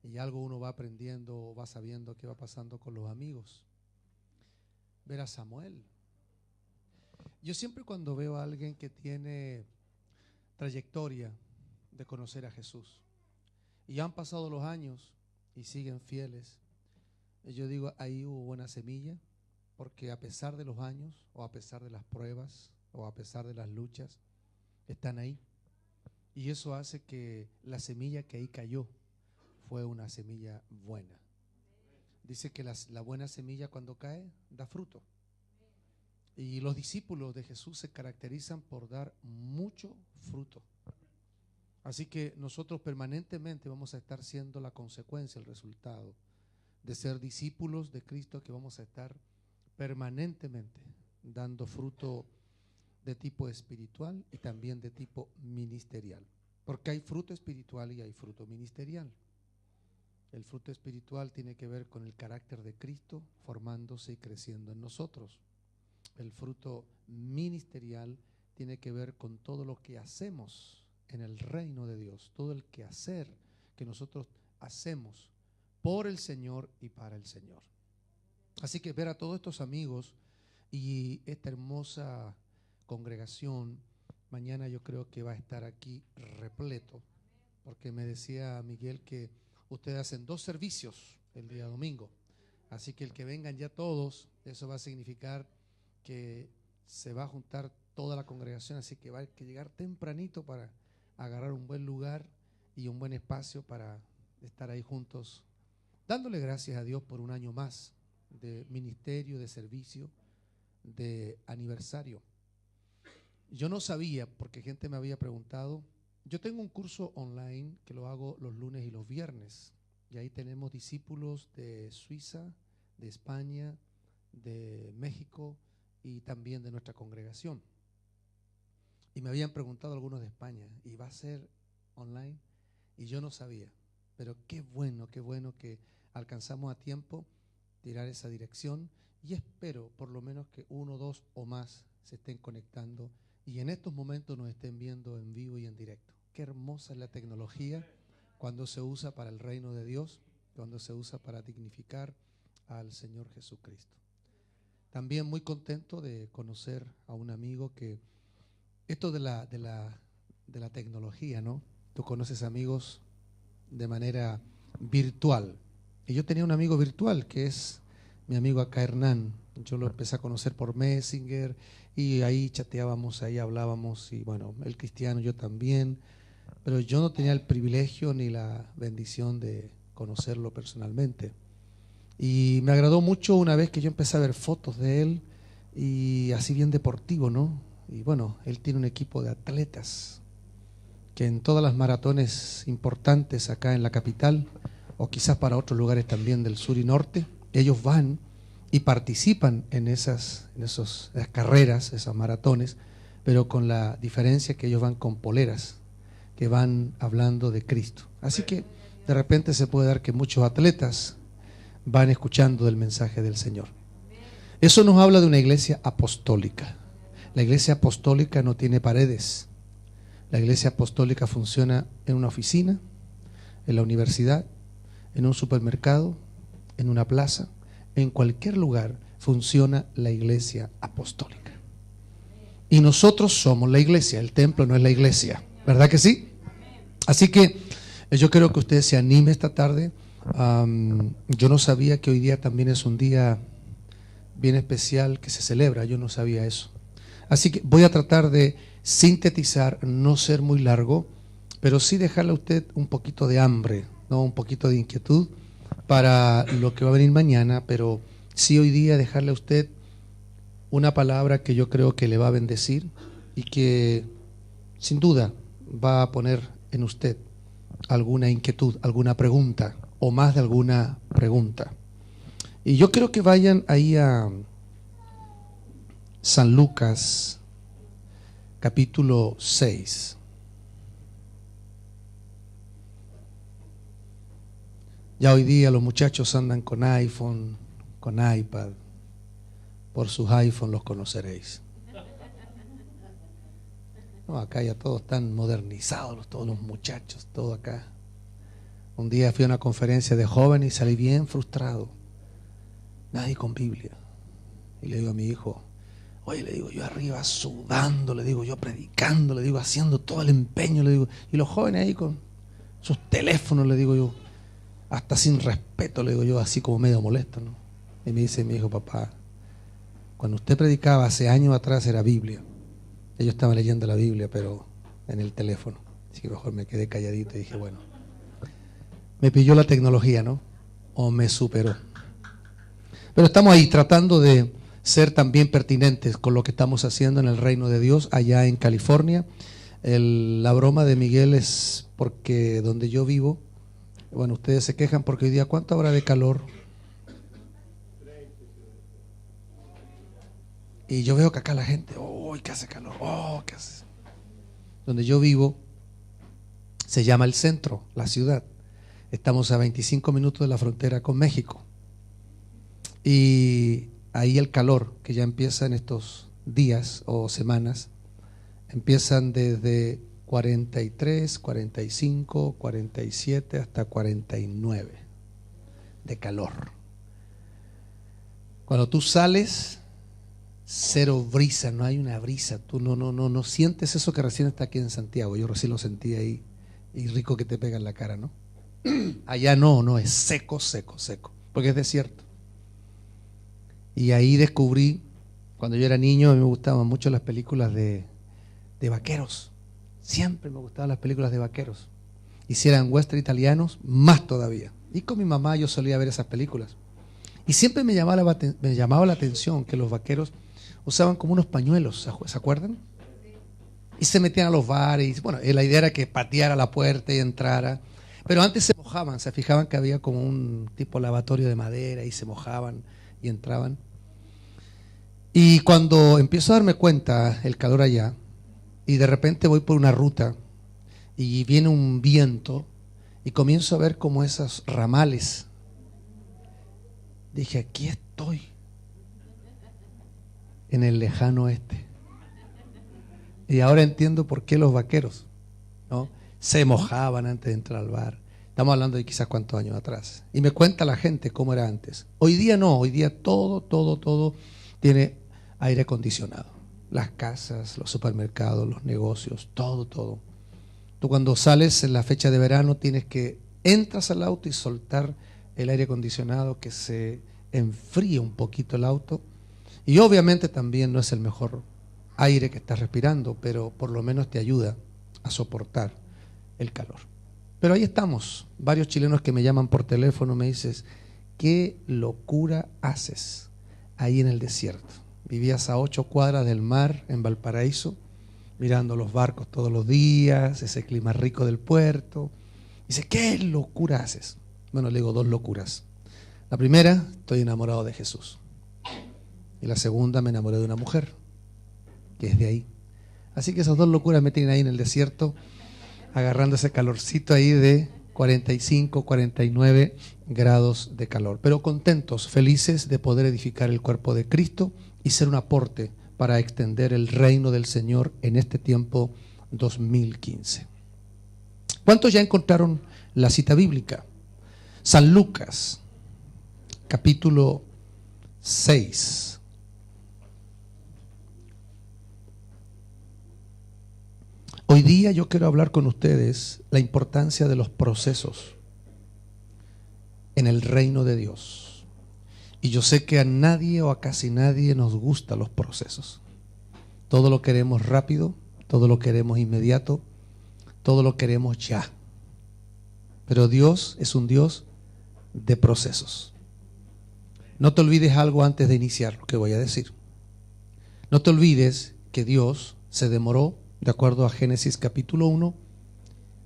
y algo uno va aprendiendo, va sabiendo qué va pasando con los amigos. Ver a Samuel. Yo siempre cuando veo a alguien que tiene trayectoria de conocer a Jesús y han pasado los años y siguen fieles, yo digo, ahí hubo buena semilla, porque a pesar de los años o a pesar de las pruebas o a pesar de las luchas, están ahí. Y eso hace que la semilla que ahí cayó fue una semilla buena. Dice que la buena semilla cuando cae da fruto. Y los discípulos de Jesús se caracterizan por dar mucho fruto. Así que nosotros permanentemente vamos a estar siendo la consecuencia, el resultado de ser discípulos de Cristo, que vamos a estar permanentemente dando fruto de tipo espiritual y también de tipo ministerial. Porque hay fruto espiritual y hay fruto ministerial. El fruto espiritual tiene que ver con el carácter de Cristo formándose y creciendo en nosotros. El fruto ministerial tiene que ver con todo lo que hacemos en el reino de Dios, todo el quehacer que nosotros hacemos por el Señor y para el Señor. Así que ver a todos estos amigos y esta hermosa congregación, mañana yo creo que va a estar aquí repleto, porque me decía Miguel que ustedes hacen 2 servicios el día domingo, así que el que vengan ya todos, eso va a significar que se va a juntar toda la congregación, así que va a haber que llegar tempranito para agarrar un buen lugar y un buen espacio para estar ahí juntos, dándole gracias a Dios por un año más de ministerio, de servicio, de aniversario. Yo no sabía, porque gente me había preguntado. Yo tengo un curso online que lo hago los lunes y los viernes, y ahí tenemos discípulos de Suiza, de España, de México y también de nuestra congregación. Y me habían preguntado algunos de España, ¿y va a ser online? Y yo no sabía, pero qué bueno que alcanzamos a tiempo tirar esa dirección, y espero por lo menos que 1, 2 o más se estén conectando y en estos momentos nos estén viendo en vivo y en directo. Qué hermosa es la tecnología cuando se usa para el reino de Dios, cuando se usa para dignificar al Señor Jesucristo. También muy contento de conocer a un amigo que esto de la tecnología, ¿no? Tú conoces amigos de manera virtual. Y yo tenía un amigo virtual que es mi amigo acá, Hernán. Yo lo empecé a conocer por Messenger y ahí chateábamos, ahí hablábamos, y bueno, él cristiano, yo también, pero yo no tenía el privilegio ni la bendición de conocerlo personalmente. Y me agradó mucho una vez que yo empecé a ver fotos de él, y así bien deportivo, ¿no? Y bueno, él tiene un equipo de atletas que en todas las maratones importantes acá en la capital, o quizás para otros lugares también del sur y norte, ellos van y participan en esas carreras, esas maratones, pero con la diferencia que ellos van con poleras que van hablando de Cristo. Así que de repente se puede dar que muchos atletas van escuchando el mensaje del Señor. Eso nos habla de una iglesia apostólica. La iglesia apostólica no tiene paredes. La iglesia apostólica funciona en una oficina, en la universidad, en un supermercado, en una plaza, en cualquier lugar funciona la iglesia apostólica. Y nosotros somos la iglesia, el templo no es la iglesia, ¿verdad que sí? Así que yo quiero que usted se anime esta tarde. Yo no sabía que hoy día también es un día bien especial que se celebra, yo no sabía eso. Así que voy a tratar de sintetizar, no ser muy largo, pero sí dejarle a usted un poquito de hambre, ¿no? Un poquito de inquietud para lo que va a venir mañana, pero sí hoy día dejarle a usted una palabra que yo creo que le va a bendecir y que sin duda va a poner en usted alguna inquietud, alguna pregunta o más de alguna pregunta. Y yo quiero que vayan ahí a San Lucas capítulo 6. Ya hoy día los muchachos andan con iPhone, con iPad. Por sus iPhones los conoceréis. No, acá ya todos están modernizados, todos los muchachos, todo acá. Un día fui a una conferencia de jóvenes y salí bien frustrado. Nadie con Biblia. Y le digo a mi hijo, oye, le digo, yo arriba sudando, le digo, yo predicando, le digo, haciendo todo el empeño, le digo, y los jóvenes ahí con sus teléfonos, le digo yo, hasta sin respeto, le digo yo, así como medio molesto, ¿no? Y me dice mi hijo, papá, cuando usted predicaba hace años atrás era Biblia. Yo estaba leyendo la Biblia, pero en el teléfono. Así que mejor me quedé calladito y dije, bueno, me pilló la tecnología, ¿no? O me superó. Pero estamos ahí tratando de ser también pertinentes con lo que estamos haciendo en el reino de Dios allá en California. La broma de Miguel es porque donde yo vivo, bueno, ustedes se quejan porque hoy día, ¿cuánto habrá de calor? Y yo veo que acá la gente, ¡oh, que hace calor! ¡Oh, que hace! Donde yo vivo se llama el centro, la ciudad. Estamos a 25 minutos de la frontera con México. Y ahí el calor, que ya empieza en estos días o semanas, empiezan desde 43, 45, 47 hasta 49 de calor. Cuando tú sales, cero brisa, no hay una brisa, tú no sientes eso que recién está aquí en Santiago. Yo recién lo sentí ahí, y rico que te pega en la cara, ¿no? Allá no, es seco, porque es desierto. Y ahí descubrí, cuando yo era niño, a mí me gustaban mucho las películas de vaqueros. Siempre me gustaban las películas de vaqueros. Y si eran western italianos, más todavía. Y con mi mamá yo solía ver esas películas. Y siempre me llamaba la atención que los vaqueros usaban como unos pañuelos, ¿se acuerdan? Y se metían a los bares. Bueno, la idea era que pateara la puerta y entrara. Pero antes se mojaban, se fijaban que había como un tipo lavatorio de madera y se mojaban y entraban. Y cuando empiezo a darme cuenta el calor allá, y de repente voy por una ruta y viene un viento y comienzo a ver como esos ramales, dije, aquí estoy, en el lejano oeste. Y ahora entiendo por qué los vaqueros, ¿no?, se mojaban antes de entrar al bar. Estamos hablando de quizás cuántos años atrás. Y me cuenta la gente cómo era antes. Hoy día no, hoy día todo tiene aire acondicionado. Las casas, los supermercados, los negocios, todo. Tú cuando sales en la fecha de verano entras al auto y soltar el aire acondicionado, que se enfríe un poquito el auto. Y obviamente también no es el mejor aire que estás respirando, pero por lo menos te ayuda a soportar el calor. Pero ahí estamos, varios chilenos que me llaman por teléfono, me dicen, ¿qué locura haces ahí en el desierto? Vivías a 8 cuadras del mar en Valparaíso, mirando los barcos todos los días, ese clima rico del puerto. Dice, ¿qué locura haces? Bueno, le digo 2 locuras. La primera, estoy enamorado de Jesús. Y la segunda, me enamoré de una mujer, que es de ahí. Así que esas 2 locuras me tienen ahí en el desierto, agarrando ese calorcito ahí de 45, 49 grados de calor. Pero contentos, felices de poder edificar el cuerpo de Cristo y ser un aporte para extender el reino del Señor en este tiempo 2015. ¿Cuántos ya encontraron la cita bíblica? San Lucas, capítulo 6. Hoy día yo quiero hablar con ustedes la importancia de los procesos en el reino de Dios. Y yo sé que a nadie o a casi nadie nos gustan los procesos. Todo lo queremos rápido, todo lo queremos inmediato, todo lo queremos ya. Pero Dios es un Dios de procesos. No te olvides algo antes de iniciar lo que voy a decir. No te olvides que Dios se demoró, de acuerdo a Génesis capítulo 1,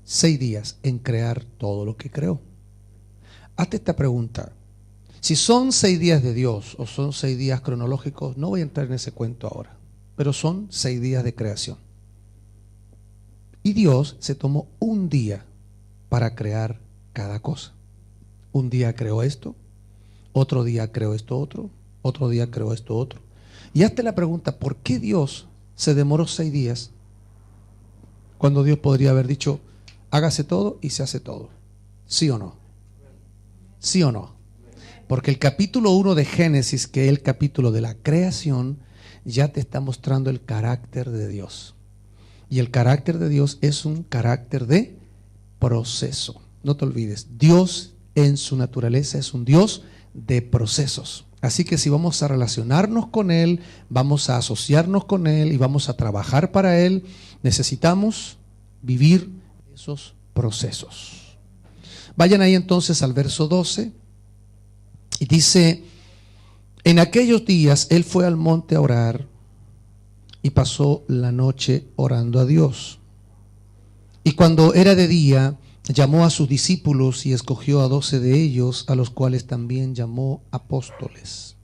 6 días en crear todo lo que creó. Hazte esta pregunta. Si son 6 días de Dios o son 6 días cronológicos, no voy a entrar en ese cuento ahora, pero son 6 días de creación. Y Dios se tomó un día para crear cada cosa. Un día creó esto, otro día creó esto otro, otro día creó esto otro. Y hazte la pregunta, ¿por qué Dios se demoró 6 días cuando Dios podría haber dicho, hágase todo y se hace todo? ¿Sí o no? ¿Sí o no? Porque el capítulo 1 de Génesis, que es el capítulo de la creación, ya te está mostrando el carácter de Dios. Y el carácter de Dios es un carácter de proceso. No te olvides, Dios en su naturaleza es un Dios de procesos. Así que si vamos a relacionarnos con Él, vamos a asociarnos con Él y vamos a trabajar para Él, necesitamos vivir esos procesos. Vayan ahí entonces al verso 12 y dice: en aquellos días Él fue al monte a orar y pasó la noche orando a Dios. Y cuando era de día, llamó a sus discípulos y escogió a 12 de ellos, a los cuales también llamó apóstoles.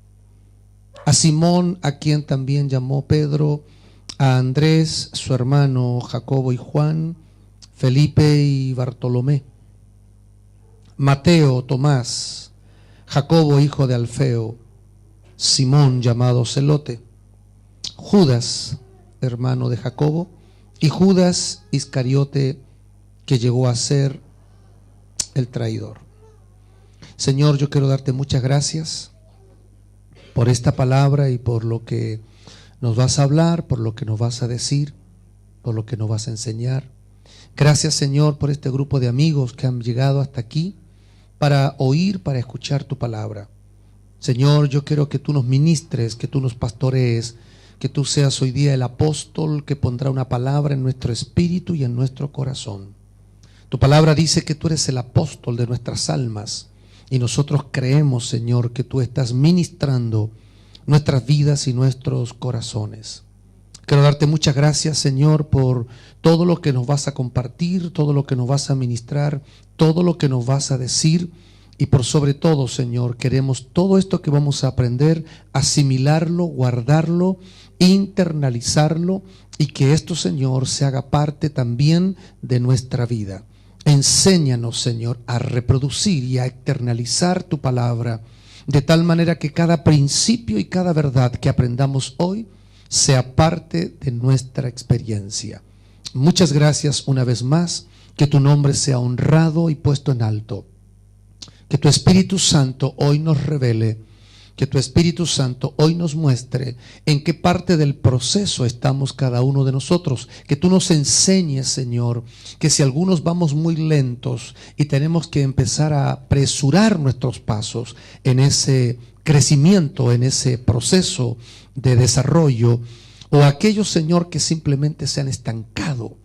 A Simón, a quien también llamó Pedro, a Andrés, su hermano, Jacobo y Juan, Felipe y Bartolomé, Mateo, Tomás, Jacobo, hijo de Alfeo, Simón, llamado Celote, Judas, hermano de Jacobo, y Judas Iscariote, que llegó a ser el traidor. Señor, yo quiero darte muchas gracias por esta palabra y por lo que nos vas a hablar, por lo que nos vas a decir, por lo que nos vas a enseñar. Gracias, Señor, por este grupo de amigos que han llegado hasta aquí para oír, para escuchar tu palabra. Señor, yo quiero que tú nos ministres, que tú nos pastorees, que tú seas hoy día el apóstol que pondrá una palabra en nuestro espíritu y en nuestro corazón. Tu palabra dice que tú eres el apóstol de nuestras almas y nosotros creemos, Señor, que tú estás ministrando nuestras vidas y nuestros corazones. Quiero darte muchas gracias, Señor, por todo lo que nos vas a compartir, todo lo que nos vas a ministrar, todo lo que nos vas a decir. Y por sobre todo, Señor, queremos todo esto que vamos a aprender, asimilarlo, guardarlo, internalizarlo, y que esto, Señor, se haga parte también de nuestra vida. Enséñanos, Señor, a reproducir y a externalizar tu palabra, de tal manera que cada principio y cada verdad que aprendamos hoy sea parte de nuestra experiencia. Muchas gracias una vez más, que tu nombre sea honrado y puesto en alto. Que tu Espíritu Santo hoy nos revele, que tu Espíritu Santo hoy nos muestre en qué parte del proceso estamos cada uno de nosotros. Que tú nos enseñes, Señor, que si algunos vamos muy lentos y tenemos que empezar a apresurar nuestros pasos en ese crecimiento, en ese proceso de desarrollo, o aquellos, Señor, que simplemente se han estancado.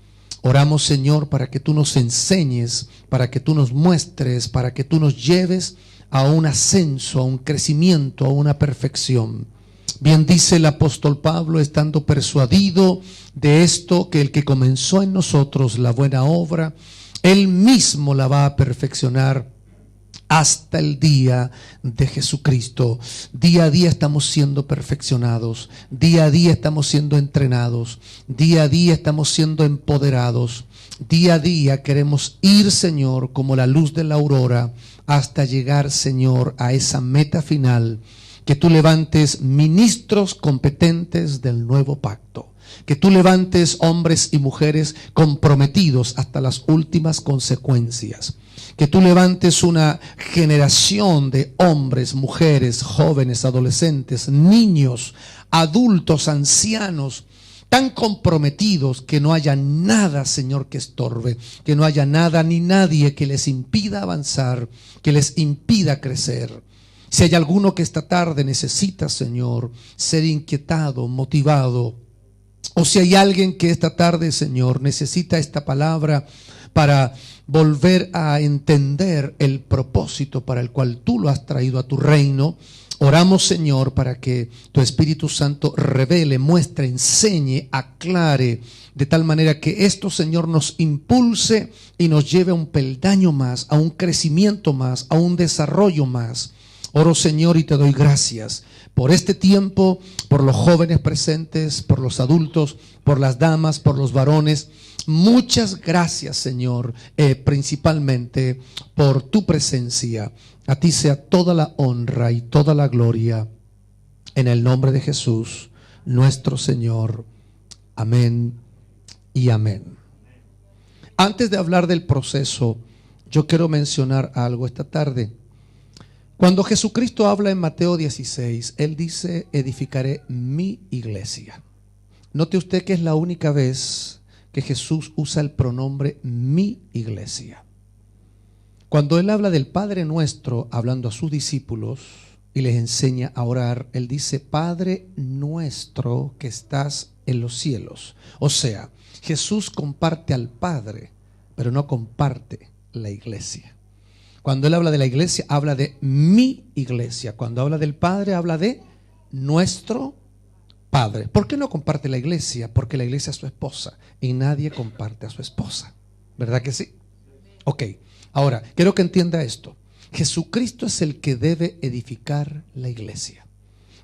Oramos, Señor, para que tú nos enseñes, para que tú nos muestres, para que tú nos lleves a un ascenso, a un crecimiento, a una perfección. Bien dice el apóstol Pablo, estando persuadido de esto, que el que comenzó en nosotros la buena obra, él mismo la va a perfeccionar hasta el día de Jesucristo. Día a día estamos siendo perfeccionados, día a día estamos siendo entrenados, día a día estamos siendo empoderados, día a día queremos ir, Señor, como la luz de la aurora, hasta llegar, Señor, a esa meta final. Que tú levantes ministros competentes del nuevo pacto. Que tú levantes hombres y mujeres comprometidos hasta las últimas consecuencias. Que tú levantes una generación de hombres, mujeres, jóvenes, adolescentes, niños, adultos, ancianos, tan comprometidos que no haya nada, Señor, que estorbe, que no haya nada ni nadie que les impida avanzar, que les impida crecer. Si hay alguno que esta tarde necesita, Señor, ser inquietado, motivado, o si hay alguien que esta tarde, Señor, necesita esta palabra para volver a entender el propósito para el cual tú lo has traído a tu reino, oramos, Señor, para que tu Espíritu Santo revele, muestre, enseñe, aclare, de tal manera que esto, Señor, nos impulse y nos lleve a un peldaño más, a un crecimiento más, a un desarrollo más. Oro, Señor, y te doy gracias por este tiempo, por los jóvenes presentes, por los adultos, por las damas, por los varones. Muchas gracias, Señor, principalmente por tu presencia. A ti sea toda la honra y toda la gloria, en el nombre de Jesús, nuestro Señor. Amén y amén. Antes de hablar del proceso, yo quiero mencionar algo esta tarde. Cuando Jesucristo habla en Mateo 16, Él dice, edificaré mi iglesia. Note usted que es la única vez que Jesús usa el pronombre mi iglesia. Cuando Él habla del Padre Nuestro, hablando a sus discípulos y les enseña a orar, Él dice, Padre Nuestro que estás en los cielos. O sea, Jesús comparte al Padre, pero no comparte la iglesia. Cuando Él habla de la iglesia, habla de mi iglesia. Cuando habla del Padre, habla de nuestro Padre. ¿Por qué no comparte la iglesia? Porque la iglesia es su esposa y nadie comparte a su esposa. ¿Verdad que sí? Ok, ahora, quiero que entienda esto. Jesucristo es el que debe edificar la iglesia.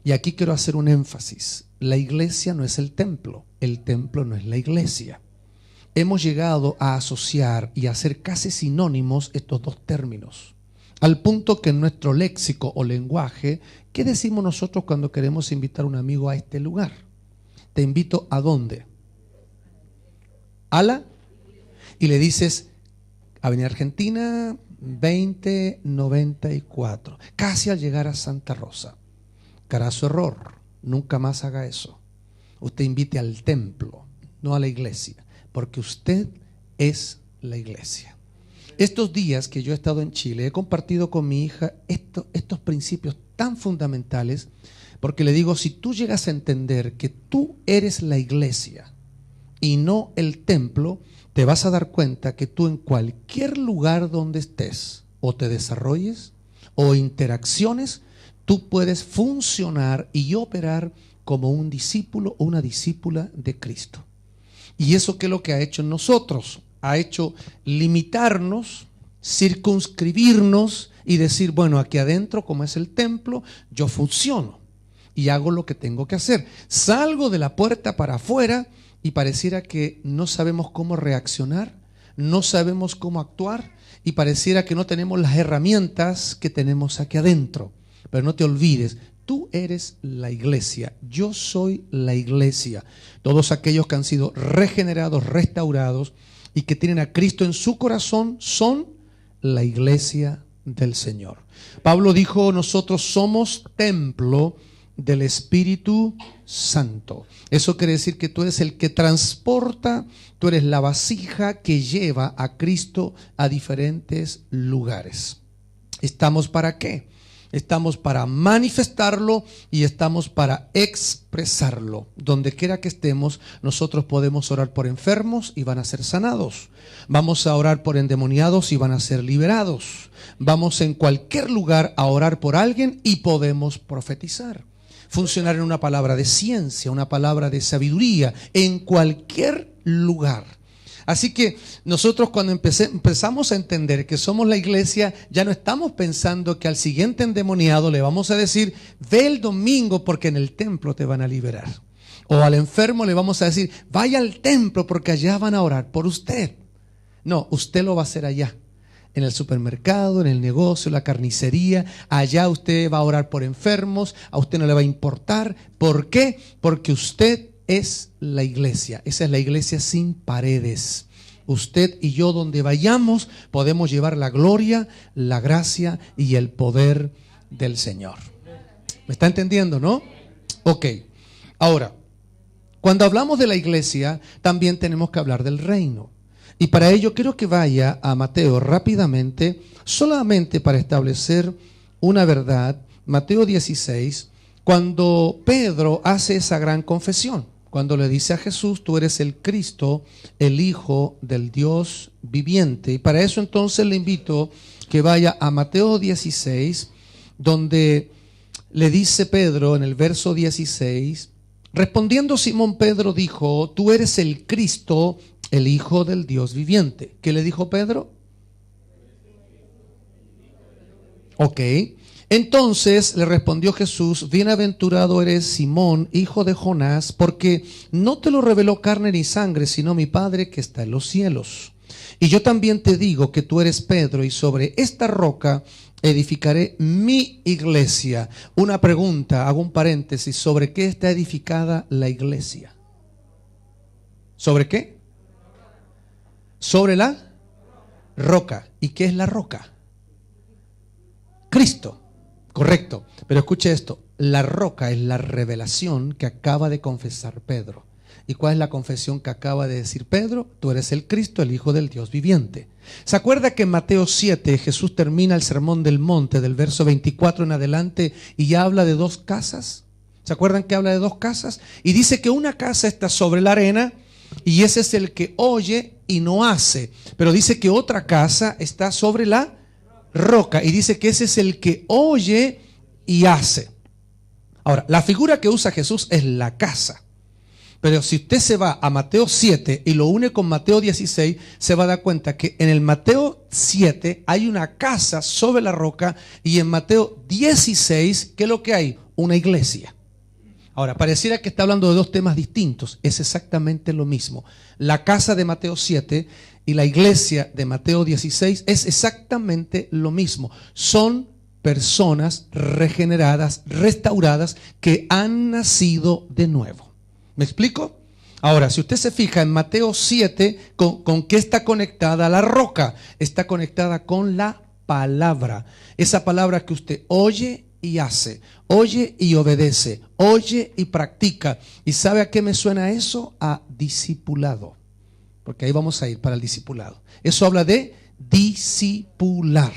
Y aquí quiero hacer un énfasis. La iglesia no es el templo no es la iglesia. Hemos llegado a asociar y a hacer casi sinónimos estos dos términos, al punto que en nuestro léxico o lenguaje, ¿qué decimos nosotros cuando queremos invitar a un amigo a este lugar? Te invito ¿a dónde? ¿A la? Y le dices, Avenida Argentina 2094, casi al llegar a Santa Rosa. Carazo error, nunca más haga eso. Usted invite al templo, no a la iglesia, porque usted es la iglesia. Estos días que yo he estado en Chile, he compartido con mi hija estos principios tan fundamentales, porque le digo, si tú llegas a entender que tú eres la iglesia y no el templo, te vas a dar cuenta que tú en cualquier lugar donde estés, o te desarrolles, o interacciones, tú puedes funcionar y operar como un discípulo o una discípula de Cristo. ¿Y eso qué es lo que ha hecho en nosotros? Ha hecho limitarnos, circunscribirnos y decir, bueno, aquí adentro, como es el templo, yo funciono y hago lo que tengo que hacer. Salgo de la puerta para afuera y pareciera que no sabemos cómo reaccionar, no sabemos cómo actuar y pareciera que no tenemos las herramientas que tenemos aquí adentro. Pero no te olvides, tú eres la iglesia, yo soy la iglesia. Todos aquellos que han sido regenerados, restaurados y que tienen a Cristo en su corazón son la iglesia del Señor. Pablo dijo, nosotros somos templo del Espíritu Santo. Eso quiere decir que tú eres el que transporta, tú eres la vasija que lleva a Cristo a diferentes lugares. ¿Estamos para qué? Estamos para manifestarlo y estamos para expresarlo. Donde quiera que estemos, nosotros podemos orar por enfermos y van a ser sanados. Vamos a orar por endemoniados y van a ser liberados. Vamos en cualquier lugar a orar por alguien y podemos profetizar. Funcionar en una palabra de ciencia, una palabra de sabiduría, en cualquier lugar. Así que nosotros cuando empezamos a entender que somos la iglesia, ya no estamos pensando que al siguiente endemoniado le vamos a decir, ve el domingo porque en el templo te van a liberar. O al enfermo le vamos a decir, vaya al templo porque allá van a orar por usted. No, usted lo va a hacer allá. En el supermercado, en el negocio, en la carnicería, allá usted va a orar por enfermos, a usted no le va a importar. ¿Por qué? Porque usted es la iglesia. Esa es la iglesia sin paredes. Usted y yo donde vayamos podemos llevar la gloria, la gracia y el poder del Señor. ¿Me está entendiendo, no? Ok. Ahora, cuando hablamos de la iglesia, también tenemos que hablar del reino. Y para ello quiero que vaya a Mateo rápidamente, solamente para establecer una verdad. Mateo 16, cuando Pedro hace esa gran confesión, cuando le dice a Jesús, tú eres el Cristo, el Hijo del Dios viviente. Y para eso entonces le invito que vaya a Mateo 16, donde le dice Pedro en el verso 16, respondiendo Simón Pedro dijo, tú eres el Cristo, el Hijo del Dios viviente. ¿Qué le dijo Pedro? Ok. Entonces le respondió Jesús, bienaventurado eres Simón, hijo de Jonás, porque no te lo reveló carne ni sangre, sino mi Padre que está en los cielos. Y yo también te digo que tú eres Pedro, y sobre esta roca edificaré mi iglesia. Una pregunta, hago un paréntesis, ¿sobre qué está edificada la iglesia? ¿Sobre qué? Sobre la roca. ¿Y qué es la roca? Cristo. Correcto. Pero escuche esto. La roca es la revelación que acaba de confesar Pedro. ¿Y cuál es la confesión que acaba de decir Pedro? Tú eres el Cristo, el Hijo del Dios viviente. ¿Se acuerda que en Mateo 7 Jesús termina el sermón del monte del verso 24 en adelante y ya habla de dos casas? ¿Se acuerdan que habla de dos casas? Y dice que una casa está sobre la arena y ese es el que oye y no hace. Pero dice que otra casa está sobre la roca y dice que ese es el que oye y hace. Ahora, la figura que usa Jesús es la casa. Pero si usted se va a Mateo 7 y lo une con Mateo 16, se va a dar cuenta que en el Mateo 7 hay una casa sobre la roca y en Mateo 16, ¿qué es lo que hay? Una iglesia. Ahora, pareciera que está hablando de dos temas distintos. Es exactamente lo mismo. La casa de Mateo 7 y la iglesia de Mateo 16 es exactamente lo mismo. Son personas regeneradas, restauradas, que han nacido de nuevo. ¿Me explico? Ahora, si usted se fija en Mateo 7, ¿con qué está conectada la roca? Está conectada con la palabra. Esa palabra que usted oye y hace, oye y obedece, oye y practica. ¿Y sabe a qué me suena eso? A discipulado. Porque ahí vamos a ir para el discipulado. Eso habla de discipular.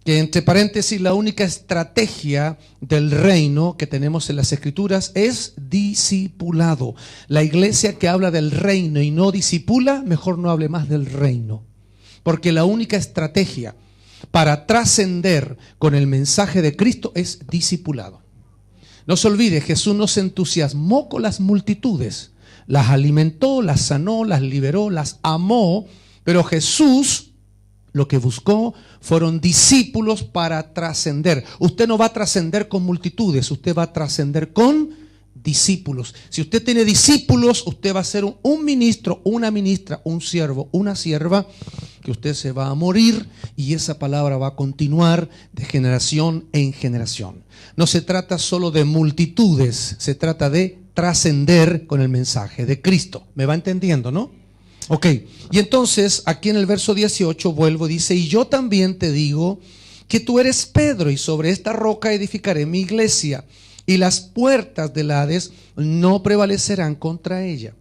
Que entre paréntesis, la única estrategia del reino que tenemos en las escrituras es discipulado. La iglesia que habla del reino y no discipula, mejor no hable más del reino. Porque la única estrategia para trascender con el mensaje de Cristo es discipulado. No se olvide, Jesús no se entusiasmó con las multitudes. Las alimentó, las sanó, las liberó, las amó, pero Jesús lo que buscó fueron discípulos para trascender. Usted no va a trascender con multitudes, usted va a trascender con discípulos. Si usted tiene discípulos, usted va a ser un ministro, una ministra, un siervo, una sierva, que usted se va a morir y esa palabra va a continuar de generación en generación. No se trata solo de multitudes, se trata de trascender con el mensaje de Cristo. ¿Me va entendiendo, no? Ok, y entonces aquí en el verso 18 vuelvo, dice, y yo también te digo que tú eres Pedro y sobre esta roca edificaré mi iglesia y las puertas del Hades no prevalecerán contra ella.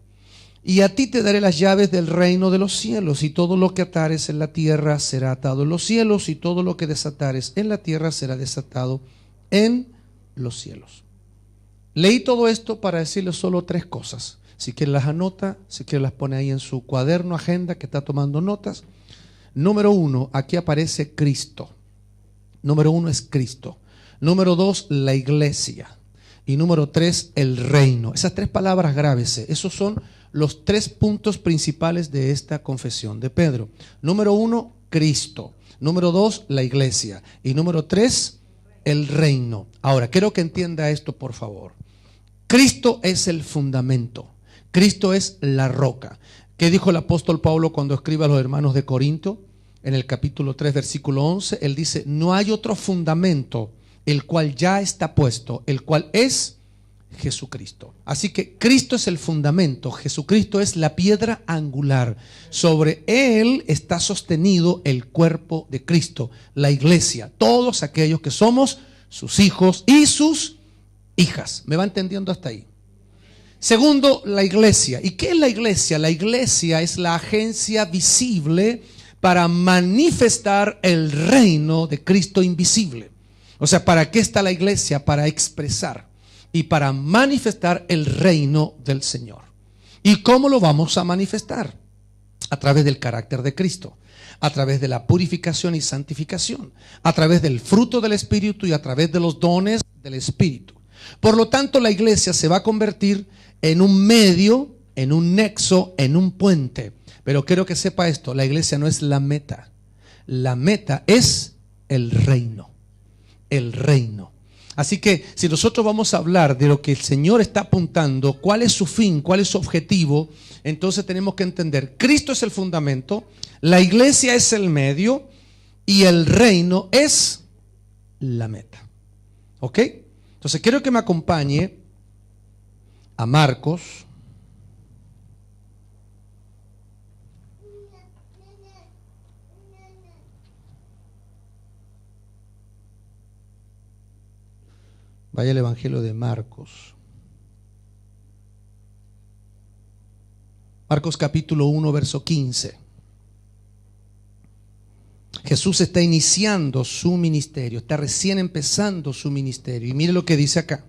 Y a ti te daré las llaves del reino de los cielos y todo lo que atares en la tierra será atado en los cielos y todo lo que desatares en la tierra será desatado en los cielos. Leí todo esto para decirle solo tres cosas. Si quiere las anota, si quiere las pone ahí en su cuaderno, agenda que está tomando notas. Número 1, aquí aparece Cristo. Número 1 es Cristo. Número 2, la iglesia. Y número 3, el reino. Esas tres palabras grábese. Esos son los tres puntos principales de esta confesión de Pedro. Número 1, Cristo. Número 2, la iglesia. Y número 3, el reino. Ahora, quiero que entienda esto, por favor. Cristo es el fundamento. Cristo es la roca. ¿Qué dijo el apóstol Pablo cuando escribe a los hermanos de Corinto? En el capítulo 3, versículo 11, él dice, no hay otro fundamento, el cual ya está puesto, el cual es Jesucristo. Así que Cristo es el fundamento, Jesucristo es la piedra angular. Sobre él está sostenido el cuerpo de Cristo, la iglesia, todos aquellos que somos sus hijos y sus hijas. ¿Me va entendiendo hasta ahí? Segundo, la iglesia. ¿Y qué es la iglesia? La iglesia es la agencia visible para manifestar el reino de Cristo invisible. O sea, ¿para qué está la iglesia? Para expresar y para manifestar el reino del Señor. ¿Y cómo lo vamos a manifestar? A través del carácter de Cristo, a través de la purificación y santificación, a través del fruto del Espíritu y a través de los dones del Espíritu. Por lo tanto, la iglesia se va a convertir en un medio, en un nexo, en un puente. Pero quiero que sepa esto, la iglesia no es la meta. La meta es el reino. El reino. Así que si nosotros vamos a hablar de lo que el Señor está apuntando, cuál es su fin, cuál es su objetivo, entonces tenemos que entender, Cristo es el fundamento, la iglesia es el medio y el reino es la meta. ¿Ok? Entonces quiero que me acompañe a Marcos. Vaya al Evangelio de Marcos. Marcos capítulo 1, verso 15. Jesús está iniciando su ministerio, está recién empezando su ministerio. Y mire lo que dice acá.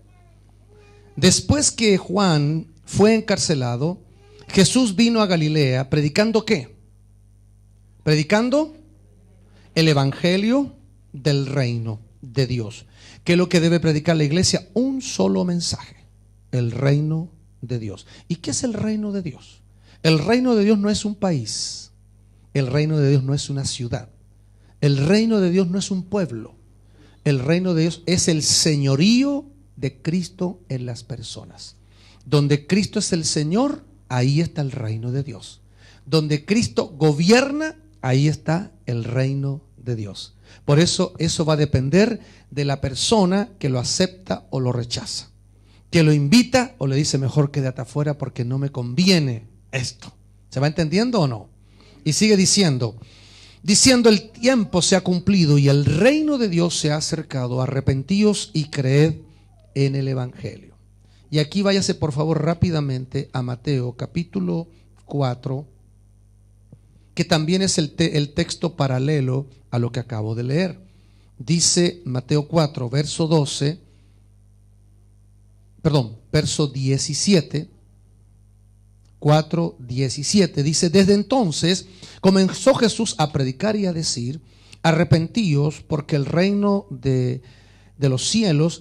Después que Juan fue encarcelado, Jesús vino a Galilea predicando ¿qué? Predicando el evangelio del reino de Dios. ¿Qué es lo que debe predicar la iglesia? Un solo mensaje: el reino de Dios. ¿Y qué es el reino de Dios? El reino de Dios no es un país. El reino de Dios no es una ciudad. El reino de Dios no es un pueblo. El reino de Dios es el señorío de Cristo en las personas. Donde Cristo es el Señor, ahí está el reino de Dios. Donde Cristo gobierna, ahí está el reino de Dios. Por eso va a depender de la persona que lo acepta o lo rechaza, que lo invita o le dice mejor quédate afuera porque no me conviene esto. ¿Se va entendiendo o no? Y sigue diciendo el tiempo se ha cumplido y el reino de Dios se ha acercado, arrepentíos y creed en el evangelio. Y aquí váyase por favor rápidamente a Mateo capítulo 4, que también es el texto paralelo a lo que acabo de leer. Dice Mateo 4, verso 17, 4:17, dice: desde entonces comenzó Jesús a predicar y a decir: arrepentíos porque el reino de los cielos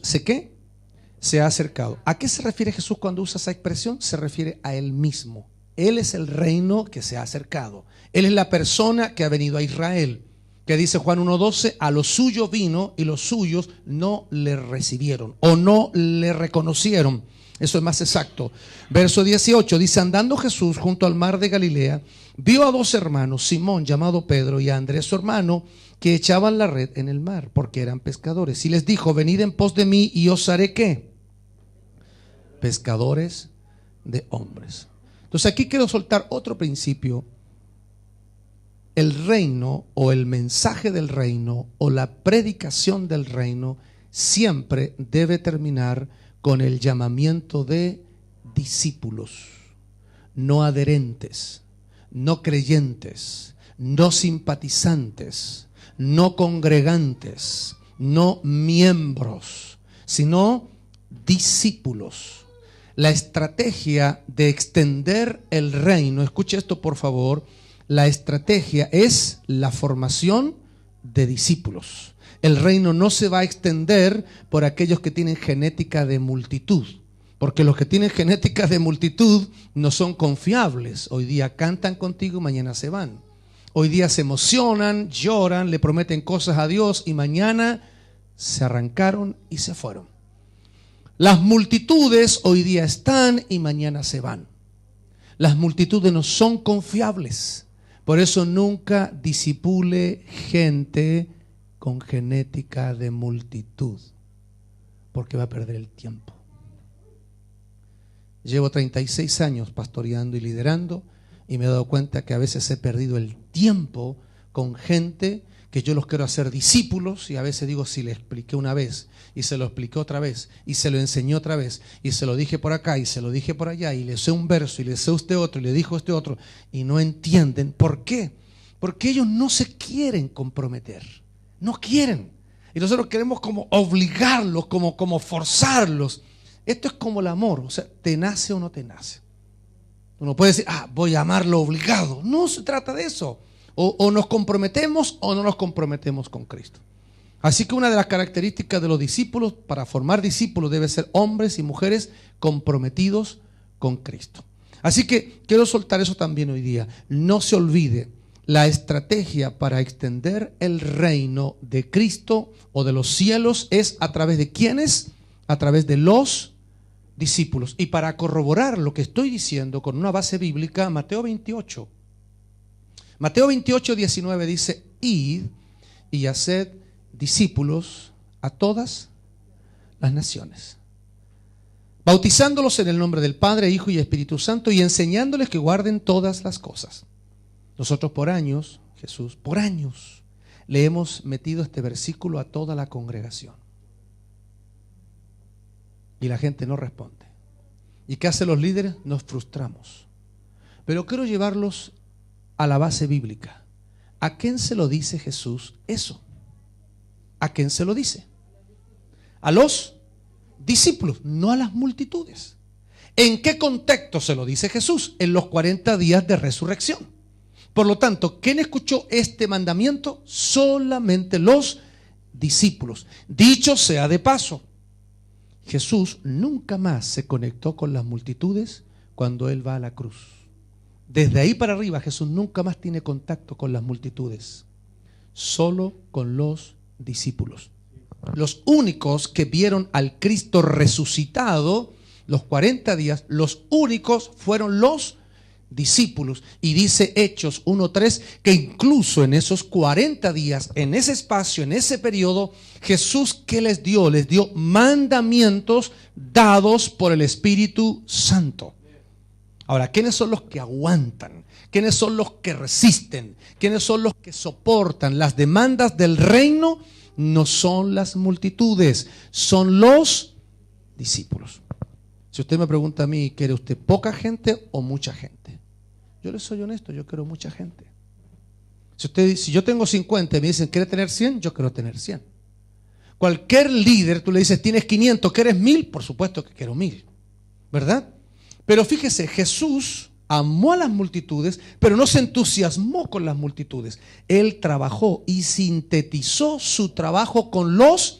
se ha acercado. ¿A qué se refiere Jesús cuando usa esa expresión? Se refiere a Él mismo. Él es el reino que se ha acercado. Él es la persona que ha venido a Israel, que dice Juan 1:12: a lo suyo vino y los suyos no le recibieron o no le reconocieron. Eso es más exacto. Verso 18 dice: andando Jesús junto al mar de Galilea, vio a dos hermanos, Simón llamado Pedro y a Andrés su hermano, que echaban la red en el mar porque eran pescadores. Y les dijo: venid en pos de mí y os haré ¿qué? Pescadores de hombres. Entonces aquí quiero soltar otro principio. El reino o el mensaje del reino o la predicación del reino siempre debe terminar con el llamamiento de discípulos, no adherentes, no creyentes, no simpatizantes, no congregantes, no miembros, sino discípulos. La estrategia de extender el reino, escuche esto por favor, la estrategia es la formación de discípulos. El reino no se va a extender por aquellos que tienen genética de multitud, porque los que tienen genética de multitud no son confiables. Hoy día cantan contigo, mañana se van. Hoy día se emocionan, lloran, le prometen cosas a Dios y mañana se arrancaron y se fueron. Las multitudes hoy día están y mañana se van. Las multitudes no son confiables. Por eso nunca discipule gente con genética de multitud, porque va a perder el tiempo. Llevo 36 años pastoreando y liderando y me he dado cuenta que a veces he perdido el tiempo con gente que yo los quiero hacer discípulos, y a veces digo, si le expliqué una vez y se lo expliqué otra vez y se lo enseñé otra vez y se lo dije por acá y se lo dije por allá y le sé un verso y le sé usted otro y le dijo este otro y no entienden. ¿Por qué? Porque ellos no se quieren comprometer, no quieren, y nosotros queremos como obligarlos, como forzarlos. Esto es como el amor, o sea, te nace o no te nace. Uno puede decir, voy a amarlo obligado. No se trata de eso. O nos comprometemos o no nos comprometemos con Cristo. Así que una de las características de los discípulos, para formar discípulos, debe ser hombres y mujeres comprometidos con Cristo. Así que quiero soltar eso también hoy día. No se olvide, la estrategia para extender el reino de Cristo o de los cielos es a través de ¿quiénes? A través de los discípulos. Y para corroborar lo que estoy diciendo con una base bíblica, Mateo 28. Mateo 28, 19 dice: id y haced discípulos a todas las naciones, bautizándolos en el nombre del Padre, Hijo y Espíritu Santo, y enseñándoles que guarden todas las cosas. Nosotros por años, Jesús, por años, le hemos metido este versículo a toda la congregación. y la gente no responde. ¿Y qué hacen los líderes? Nos frustramos. Pero quiero llevarlos a la base bíblica. ¿A quién se lo dice Jesús eso? ¿A quién se lo dice? A los discípulos, no a las multitudes. ¿En qué contexto se lo dice Jesús? En los 40 días de resurrección. Por lo tanto, ¿quién escuchó este mandamiento? Solamente los discípulos. Dicho sea de paso, Jesús nunca más se conectó con las multitudes cuando Él va a la cruz. Desde ahí para arriba, Jesús nunca más tiene contacto con las multitudes, solo con los discípulos. Los únicos que vieron al Cristo resucitado los 40 días, los únicos fueron los discípulos. Y dice Hechos 1:3 que incluso en esos 40 días, en ese espacio, en ese periodo, Jesús, ¿qué les dio? Les dio mandamientos dados por el Espíritu Santo. Ahora, ¿quiénes son los que aguantan? ¿Quiénes son los que resisten? ¿Quiénes son los que soportan las demandas del reino? No son las multitudes, son los discípulos. Si usted me pregunta a mí, ¿quiere usted poca gente o mucha gente? Yo le soy honesto, yo quiero mucha gente. Si yo tengo 50 y me dicen, ¿quiere tener 100? Yo quiero tener 100. Cualquier líder, tú le dices, ¿tienes 500? ¿Quieres 1000? Por supuesto que quiero 1000, ¿verdad? Pero fíjese, Jesús amó a las multitudes, pero no se entusiasmó con las multitudes. Él trabajó y sintetizó su trabajo con los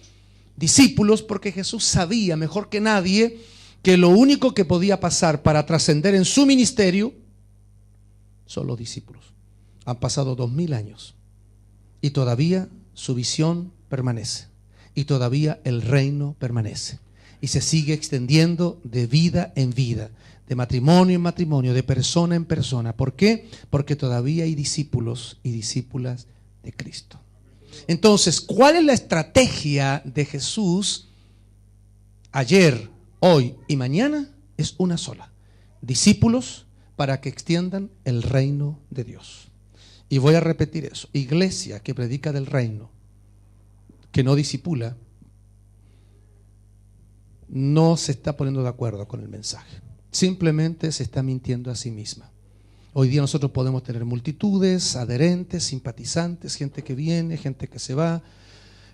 discípulos, porque Jesús sabía mejor que nadie que lo único que podía pasar para trascender en su ministerio son los discípulos. Han pasado 2000 años y todavía su visión permanece, y todavía el reino permanece y se sigue extendiendo de vida en vida, de matrimonio en matrimonio, de persona en persona. ¿Por qué? Porque todavía hay discípulos y discípulas de Cristo. Entonces, ¿cuál es la estrategia de Jesús ayer, hoy y mañana? Es una sola: discípulos para que extiendan el reino de Dios. Y voy a repetir eso: iglesia que predica del reino, que no discipula, no se está poniendo de acuerdo con el mensaje. Simplemente se está mintiendo a sí misma. Hoy día nosotros podemos tener multitudes, adherentes, simpatizantes, gente que viene, gente que se va.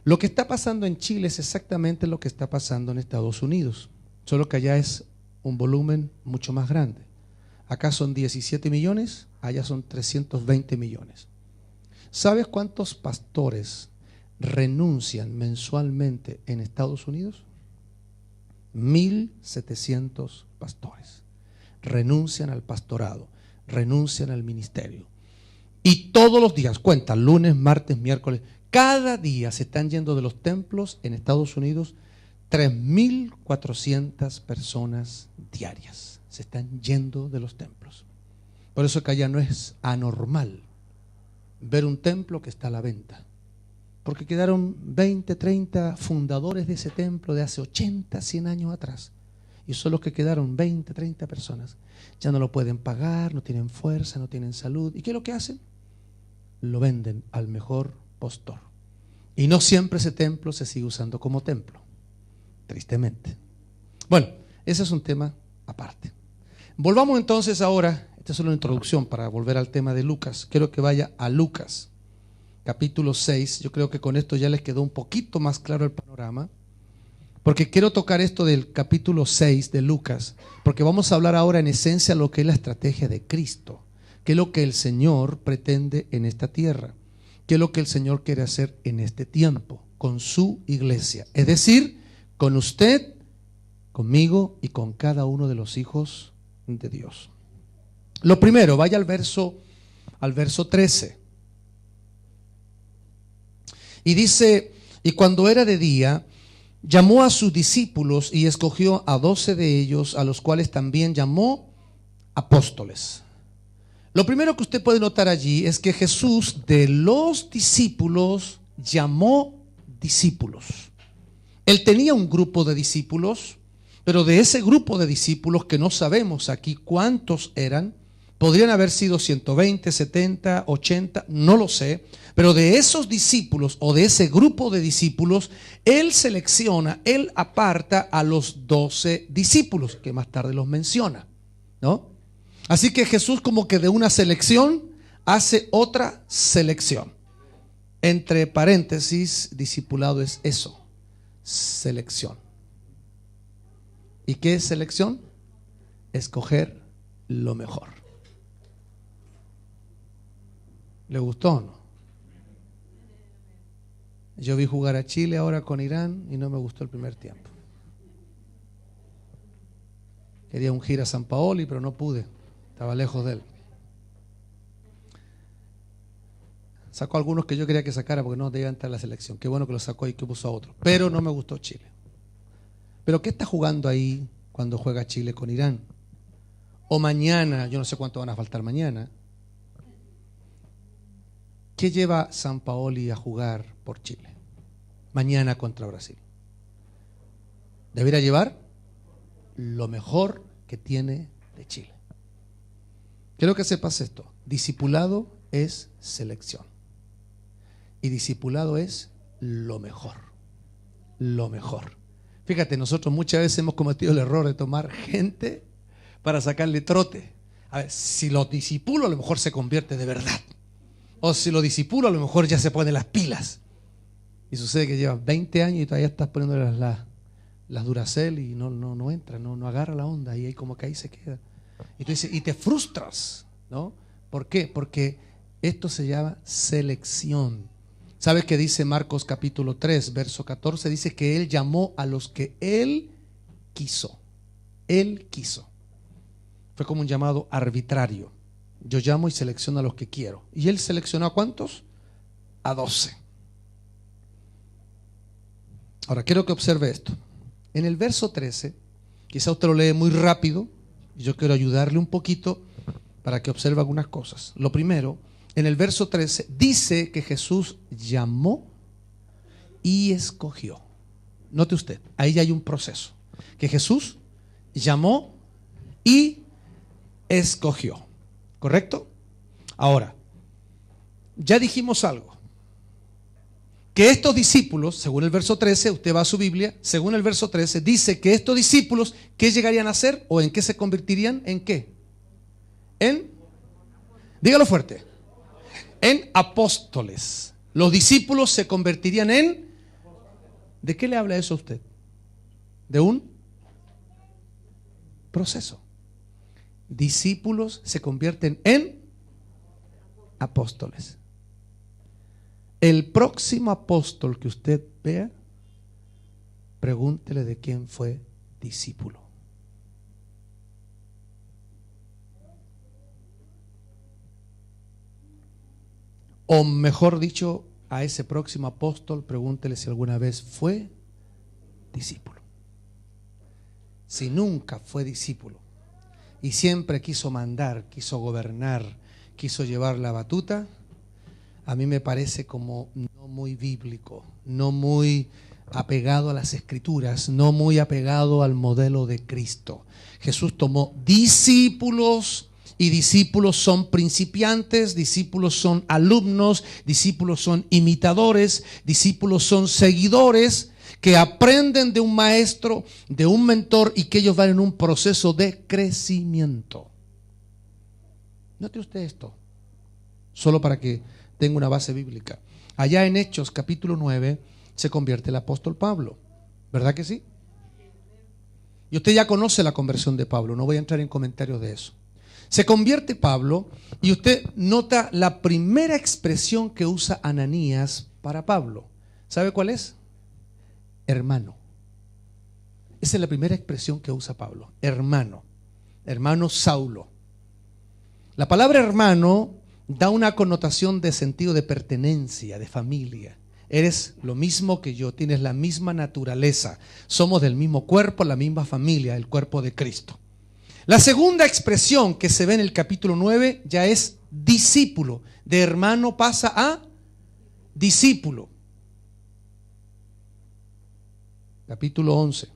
Lo que está pasando en Chile es exactamente lo que está pasando en Estados Unidos, solo que allá es un volumen mucho más grande. Acá son 17 millones, allá son 320 millones. ¿Sabes cuántos pastores renuncian mensualmente en Estados Unidos? 1700 pastores renuncian al pastorado, renuncian al ministerio. Y todos los días, cuentan, lunes, martes, miércoles, cada día se están yendo de los templos en Estados Unidos 3.400 personas diarias. Se están yendo de los templos. Por eso que allá no es anormal ver un templo que está a la venta, porque quedaron 20, 30 fundadores de ese templo de hace 80, 100 años atrás, y son los que quedaron, 20, 30 personas. Ya no lo pueden pagar, no tienen fuerza, no tienen salud. ¿Y qué es lo que hacen? Lo venden al mejor postor. Y no siempre ese templo se sigue usando como templo, tristemente. Bueno, ese es un tema aparte. Volvamos entonces ahora, esta es una introducción para volver al tema de Lucas. Quiero que vaya a Lucas capítulo 6, yo creo que con esto ya les quedó un poquito más claro el panorama, porque quiero tocar esto del capítulo 6 de Lucas, porque vamos a hablar ahora en esencia lo que es la estrategia de Cristo, qué es lo que el Señor pretende en esta tierra, qué es lo que el Señor quiere hacer en este tiempo, con su iglesia, es decir, con usted, conmigo y con cada uno de los hijos de Dios. Lo primero, vaya al verso 13. Y dice, y cuando era de día, llamó a sus discípulos y escogió a 12 de ellos, a los cuales también llamó apóstoles. Lo primero que usted puede notar allí es que Jesús de los discípulos llamó discípulos. Él tenía un grupo de discípulos, pero de ese grupo de discípulos que no sabemos aquí cuántos eran, Podrían haber sido 120, 70, 80, no lo sé. Pero de esos discípulos o de ese grupo de discípulos, Él selecciona, Él aparta a los 12 discípulos, que más tarde los menciona, ¿no? Así que Jesús como que de una selección hace otra selección. Entre paréntesis, discipulado es eso, selección. ¿Y qué es selección? Escoger lo mejor. ¿Le gustó o no? Yo vi jugar a Chile ahora con Irán y no me gustó el primer tiempo. Quería ungir a Sampaoli, pero no pude. Estaba lejos de él. Sacó a algunos que yo quería que sacara porque no debía entrar a la selección. Qué bueno que lo sacó y que puso a otros. Pero no me gustó Chile. ¿Pero qué está jugando ahí cuando juega Chile con Irán? O mañana, yo no sé cuánto van a faltar mañana. ¿Qué lleva Sampaoli a jugar por Chile mañana contra Brasil? Debería llevar lo mejor que tiene de Chile. Quiero que sepas esto. Discipulado es selección. Y discipulado es lo mejor. Lo mejor. Fíjate, nosotros muchas veces hemos cometido el error de tomar gente para sacarle trote. A ver, si lo disipulo, a lo mejor se convierte de verdad. O si lo disipulo, a lo mejor ya se pone las pilas. Y sucede que llevas 20 años y todavía estás poniéndole las Duracell y no entra, no agarra la onda. Y ahí como que ahí se queda. Y tú dices, y te frustras, ¿no? ¿Por qué? Porque esto se llama selección. ¿Sabes qué dice Marcos capítulo 3, verso 14? Dice que Él llamó a los que Él quiso. Él quiso. Fue como un llamado arbitrario. Yo llamo y selecciono a los que quiero. ¿Y Él seleccionó a cuántos? A 12. Ahora quiero que observe esto. En el verso 13, quizá usted lo lee muy rápido, y yo quiero ayudarle un poquito para que observe algunas cosas. Lo primero, en el verso 13 dice que Jesús llamó y escogió. Note usted, ahí ya hay un proceso. Que Jesús llamó y escogió. ¿Correcto? Ahora, ya dijimos algo. Que estos discípulos, según el verso 13, usted va a su Biblia, según el verso 13, dice que estos discípulos, ¿qué llegarían a ser o en qué se convertirían? ¿En qué? Dígalo fuerte. En apóstoles. Los discípulos se convertirían en... ¿De qué le habla eso a usted? De un proceso. Discípulos se convierten en apóstoles. El próximo apóstol que usted vea, pregúntele de quién fue discípulo. O mejor dicho, a ese próximo apóstol, pregúntele si alguna vez fue discípulo. Si nunca fue discípulo y siempre quiso mandar, quiso gobernar, quiso llevar la batuta, a mí me parece como no muy bíblico, no muy apegado a las escrituras, no muy apegado al modelo de Cristo. Jesús tomó discípulos y discípulos son principiantes, discípulos son alumnos, discípulos son imitadores, discípulos son seguidores que aprenden de un maestro, de un mentor y que ellos van en un proceso de crecimiento. Note usted esto, solo para que tenga una base bíblica. Allá en Hechos capítulo 9 se convierte el apóstol Pablo, ¿verdad que sí? Y usted ya conoce la conversión de Pablo, no voy a entrar en comentarios de eso. Se convierte Pablo y usted nota la primera expresión que usa Ananías para Pablo. ¿Sabe cuál es? Hermano. Esa es la primera expresión que usa Pablo. Hermano. Hermano Saulo. La palabra hermano da una connotación de sentido de pertenencia, de familia. Eres lo mismo que yo, tienes la misma naturaleza. Somos del mismo cuerpo, la misma familia, el cuerpo de Cristo. La segunda expresión que se ve en el capítulo 9 ya es discípulo. De hermano pasa a discípulo. Capítulo 11.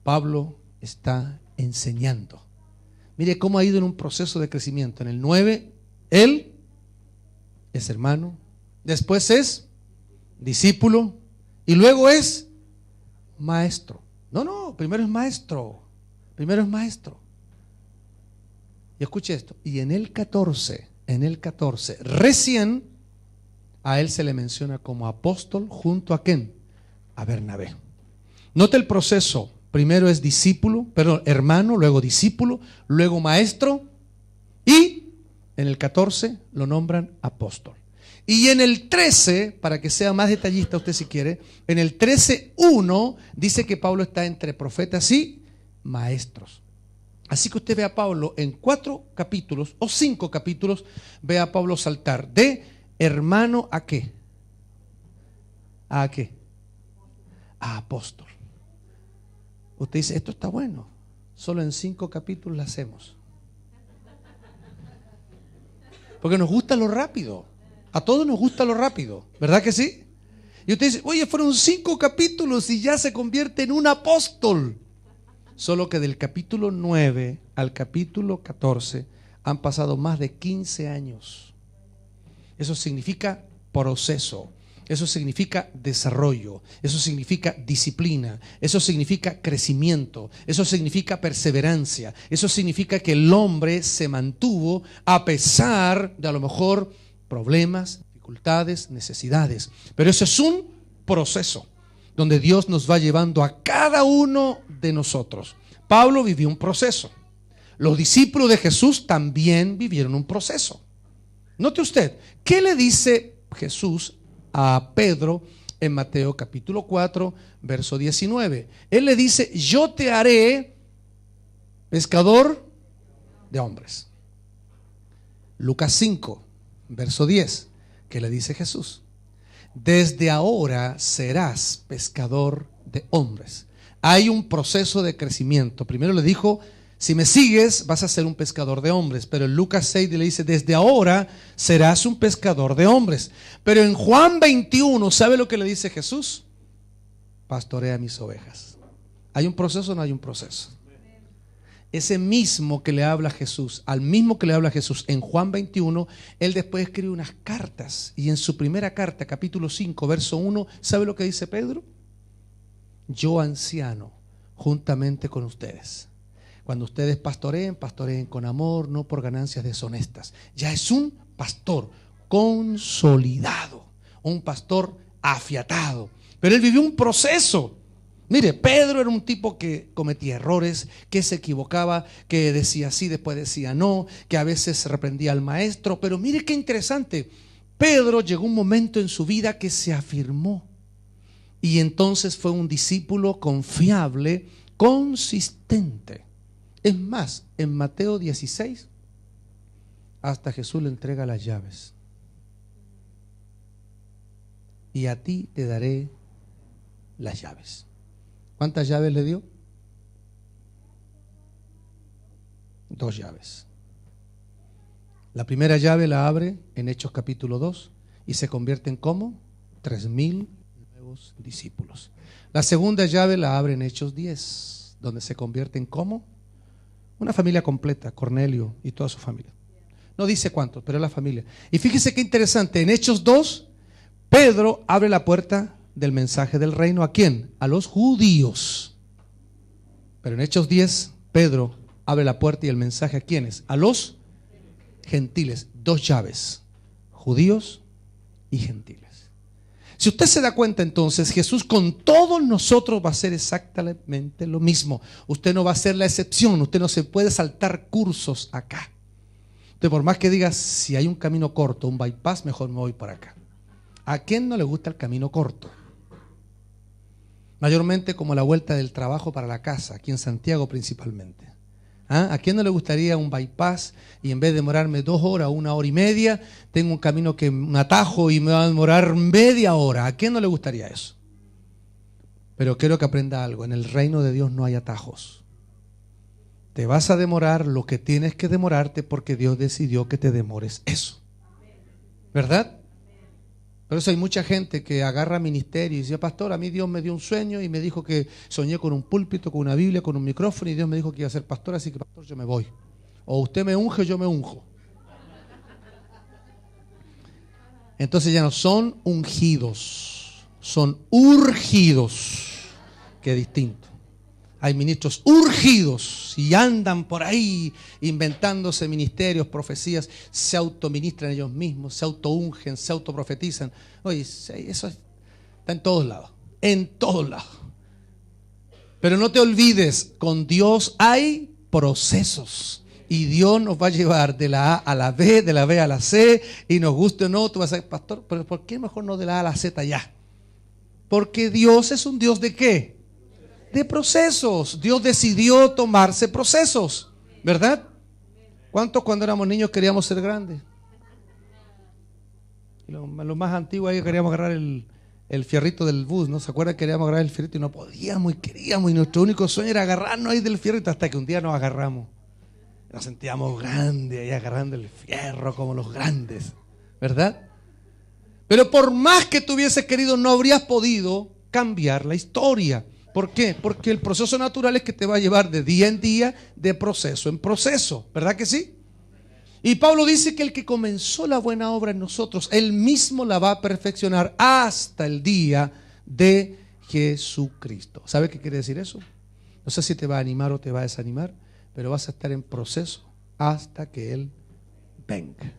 Pablo está enseñando. Mire cómo ha ido en un proceso de crecimiento. En el 9, él es hermano, después es discípulo y luego es maestro. No, primero es maestro. Primero es maestro. Y escuche esto. Y en el 14, recién a él se le menciona como apóstol junto a ¿quién? A Bernabé. Note el proceso. Primero es discípulo, perdón, hermano, luego discípulo, luego maestro y en el 14 lo nombran apóstol. Y en el 13, para que sea más detallista usted si quiere, en el 13:1 dice que Pablo está entre profetas y maestros. Así que usted ve a Pablo en 4 capítulos o 5 capítulos, ve a Pablo saltar de hermano a ¿qué? ¿A qué? A apóstol. Usted dice, esto está bueno, solo en 5 capítulos lo hacemos. Porque nos gusta lo rápido. A todos nos gusta lo rápido, ¿verdad que sí? Y usted dice, oye, fueron 5 capítulos y ya se convierte en un apóstol. Solo que del capítulo 9 al capítulo 14 han pasado más de 15 años. Eso significa proceso. Eso significa desarrollo, eso significa disciplina, eso significa crecimiento, eso significa perseverancia, eso significa que el hombre se mantuvo a pesar de a lo mejor problemas, dificultades, necesidades. Pero eso es un proceso donde Dios nos va llevando a cada uno de nosotros. Pablo vivió un proceso. Los discípulos de Jesús también vivieron un proceso. Note usted, ¿qué le dice Jesús a Pedro en Mateo capítulo 4, verso 19? Él le dice, yo te haré pescador de hombres. Lucas 5, verso 10, ¿qué le dice Jesús? Desde ahora serás pescador de hombres. Hay un proceso de crecimiento. Primero le dijo, si me sigues vas a ser un pescador de hombres. Pero en Lucas 6 le dice, desde ahora serás un pescador de hombres. Pero en Juan 21, ¿sabe lo que le dice Jesús? Pastorea mis ovejas. ¿Hay un proceso o no hay un proceso? Ese mismo que le habla Jesús, al mismo que le habla Jesús en Juan 21, él después escribe unas cartas. Y en su primera carta, capítulo 5, verso 1, ¿sabe lo que dice Pedro? Yo anciano, juntamente con ustedes. Cuando ustedes pastoreen, pastoreen con amor, no por ganancias deshonestas. Ya es un pastor consolidado, un pastor afiatado. Pero él vivió un proceso. Mire, Pedro era un tipo que cometía errores, que se equivocaba, que decía sí, después decía no, que a veces reprendía al maestro. Pero mire qué interesante. Pedro llegó un momento en su vida que se afirmó. Y entonces fue un discípulo confiable, consistente. Es más, en Mateo 16, hasta Jesús le entrega las llaves. Y a ti te daré las llaves. ¿Cuántas llaves le dio? 2 llaves. La primera llave la abre en Hechos capítulo 2 y se convierte en ¿cómo? 3,000 nuevos discípulos. La segunda llave la abre en Hechos 10, donde se convierte en ¿cómo? Una familia completa, Cornelio y toda su familia. No dice cuántos, pero es la familia. Y fíjese qué interesante, en Hechos 2, Pedro abre la puerta del mensaje del reino. ¿A quién? A los judíos. Pero en Hechos 10, Pedro abre la puerta y el mensaje ¿a quiénes? A los gentiles. 2 llaves, judíos y gentiles. Si usted se da cuenta entonces, Jesús con todos nosotros va a hacer exactamente lo mismo. Usted no va a ser la excepción, usted no se puede saltar cursos acá. Usted por más que diga, si hay un camino corto, un bypass, mejor me voy por acá. ¿A quién no le gusta el camino corto? Mayormente como la vuelta del trabajo para la casa, aquí en Santiago principalmente. ¿Ah? ¿A quién no le gustaría un bypass y en vez de demorarme 2 horas o 1 hora y media, tengo un camino que un atajo y me va a demorar media hora? ¿A quién no le gustaría eso? Pero quiero que aprenda algo, en el reino de Dios no hay atajos. Te vas a demorar lo que tienes que demorarte porque Dios decidió que te demores eso. ¿Verdad? Por eso hay mucha gente que agarra ministerio y dice, pastor, a mí Dios me dio un sueño y me dijo que soñé con un púlpito, con una Biblia, con un micrófono y Dios me dijo que iba a ser pastor, así que pastor, yo me voy. O usted me unge o yo me unjo. Entonces ya no son ungidos, son urgidos. Qué distinto. Hay ministros urgidos y andan por ahí inventándose ministerios, profecías, se autoministran ellos mismos, se autoungen, se autoprofetizan. Oye, eso está en todos lados, en todos lados. Pero no te olvides, con Dios hay procesos. Y Dios nos va a llevar de la A a la B, de la B a la C, y nos guste o no, tú vas a decir, pastor, pero ¿por qué mejor no de la A a la Z ya? Porque Dios es un Dios de ¿qué? De procesos. Dios decidió tomarse procesos, ¿verdad? ¿Cuántos cuando éramos niños queríamos ser grandes? Los más antiguos ahí queríamos agarrar el fierrito del bus, ¿no? ¿Se acuerdan? Queríamos agarrar el fierrito y no podíamos y queríamos, y nuestro único sueño era agarrarnos ahí del fierrito hasta que un día nos agarramos. Nos sentíamos grandes ahí agarrando el fierro como los grandes, ¿verdad? Pero por más que tú hubieses querido, no habrías podido cambiar la historia. ¿Por qué? Porque el proceso natural es que te va a llevar de día en día, de proceso en proceso, ¿verdad que sí? Y Pablo dice que el que comenzó la buena obra en nosotros, él mismo la va a perfeccionar hasta el día de Jesucristo. ¿Sabe qué quiere decir eso? No sé si te va a animar o te va a desanimar, pero vas a estar en proceso hasta que Él venga.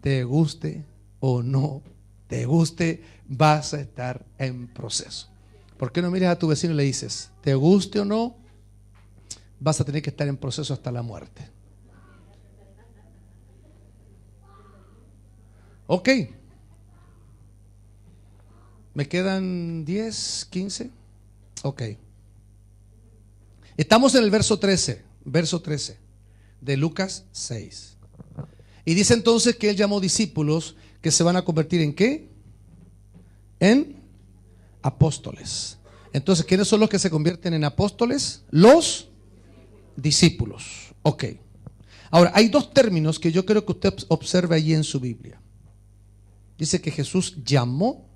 Te guste o no te guste, vas a estar en proceso. ¿Por qué no miras a tu vecino y le dices, te guste o no, vas a tener que estar en proceso hasta la muerte? Ok. ¿Me quedan 10, 15? Ok. Estamos en el verso 13 de Lucas 6. Y dice entonces que Él llamó discípulos que se van a convertir ¿en qué? En apóstoles. Entonces, ¿quiénes son los que se convierten en apóstoles? Los discípulos. Ok. Ahora, hay dos términos que yo creo que usted observe allí en su Biblia. Dice que Jesús llamó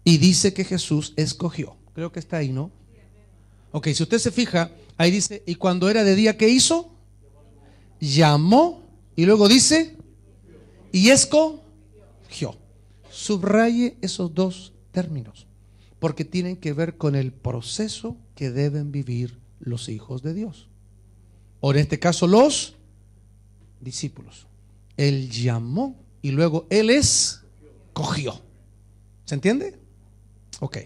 y dice que Jesús escogió. Creo que está ahí, ¿no? Ok, si usted se fija, ahí dice, y cuando era de día, ¿qué hizo? Llamó y luego dice, y escogió. Subraye esos dos términos, porque tienen que ver con el proceso que deben vivir los hijos de Dios. O en este caso, los discípulos. Él llamó y luego Él escogió. ¿Se entiende? Ok.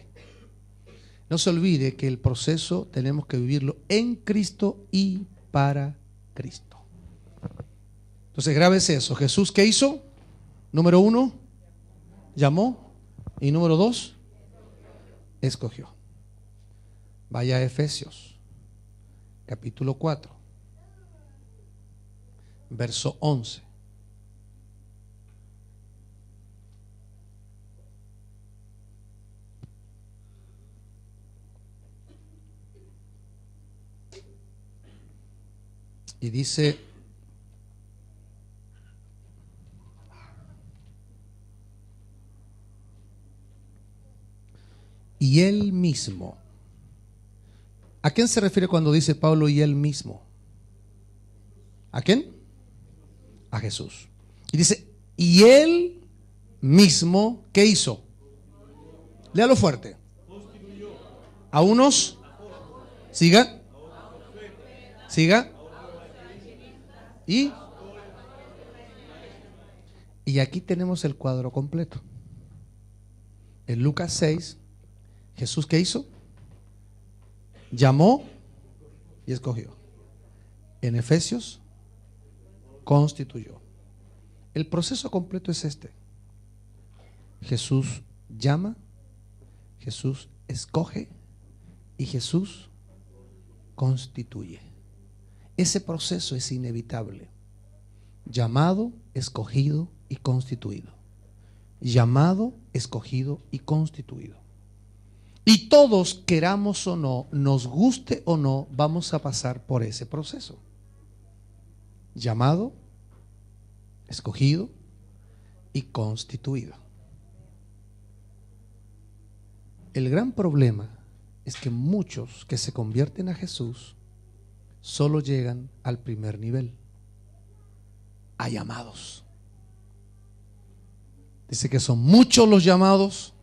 No se olvide que el proceso tenemos que vivirlo en Cristo y para Cristo. Entonces, grábese eso. Jesús, ¿qué hizo? Número 1, llamó. Y número 2, escogió. Vaya a Efesios, capítulo 4, verso 11. Y dice, y Él mismo. ¿A quién se refiere cuando dice Pablo y Él mismo? ¿A quién? A Jesús. Y dice, y Él mismo, ¿qué hizo? Léalo fuerte. A unos, siga, siga. Y aquí tenemos el cuadro completo. En Lucas 6, Jesús, ¿qué hizo? Llamó y escogió. En Efesios, constituyó. El proceso completo es este. Jesús llama, Jesús escoge y Jesús constituye. Ese proceso es inevitable. Llamado, escogido y constituido. Llamado, escogido y constituido. Y todos, queramos o no, nos guste o no, vamos a pasar por ese proceso. Llamado, escogido y constituido. El gran problema es que muchos que se convierten a Jesús solo llegan al primer nivel. a llamados. Dice que son muchos los llamados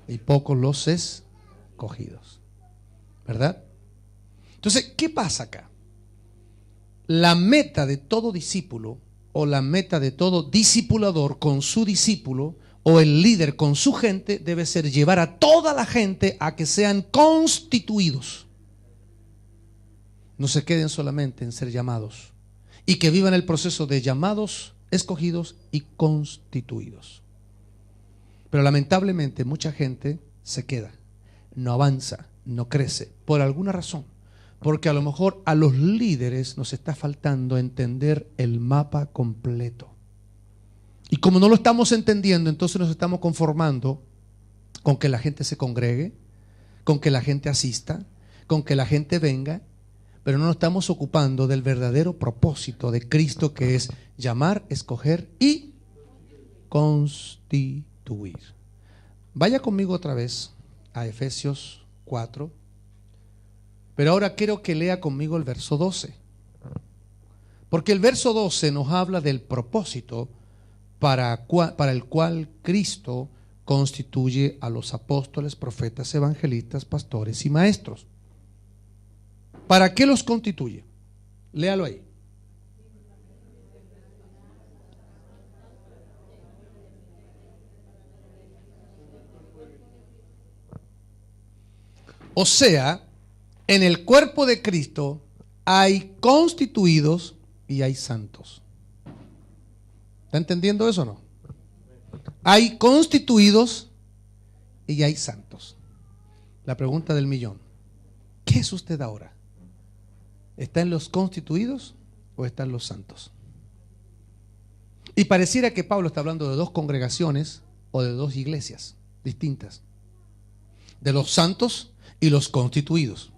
y pocos los escogidos. ¿Verdad? Entonces, ¿qué pasa acá? La meta de todo discípulo o la meta de todo discipulador con su discípulo o el líder con su gente debe ser llevar a toda la gente a que sean constituidos. No se queden solamente en ser llamados y que vivan el proceso de llamados, escogidos y constituidos. Pero lamentablemente mucha gente se queda, no avanza, no crece por alguna razón. Porque a lo mejor a los líderes nos está faltando entender el mapa completo. Y como no lo estamos entendiendo, entonces nos estamos conformando con que la gente se congregue, con que la gente asista, con que la gente venga, pero no nos estamos ocupando del verdadero propósito de Cristo, que es llamar, escoger y constituir. Vaya conmigo otra vez a Efesios 4. Pero ahora quiero que lea conmigo el verso 12. Porque el verso 12 nos habla del propósito para el cual Cristo constituye a los apóstoles, profetas, evangelistas, pastores y maestros. ¿Para qué los constituye? Léalo ahí. O sea, en el cuerpo de Cristo hay constituidos y hay santos. ¿Está entendiendo eso o no? Hay constituidos y hay santos. La pregunta del millón: ¿qué es usted ahora? ¿Está en los constituidos o está en los santos? Y pareciera que Pablo está hablando de dos congregaciones o de dos iglesias distintas: de los santos y los constituidos.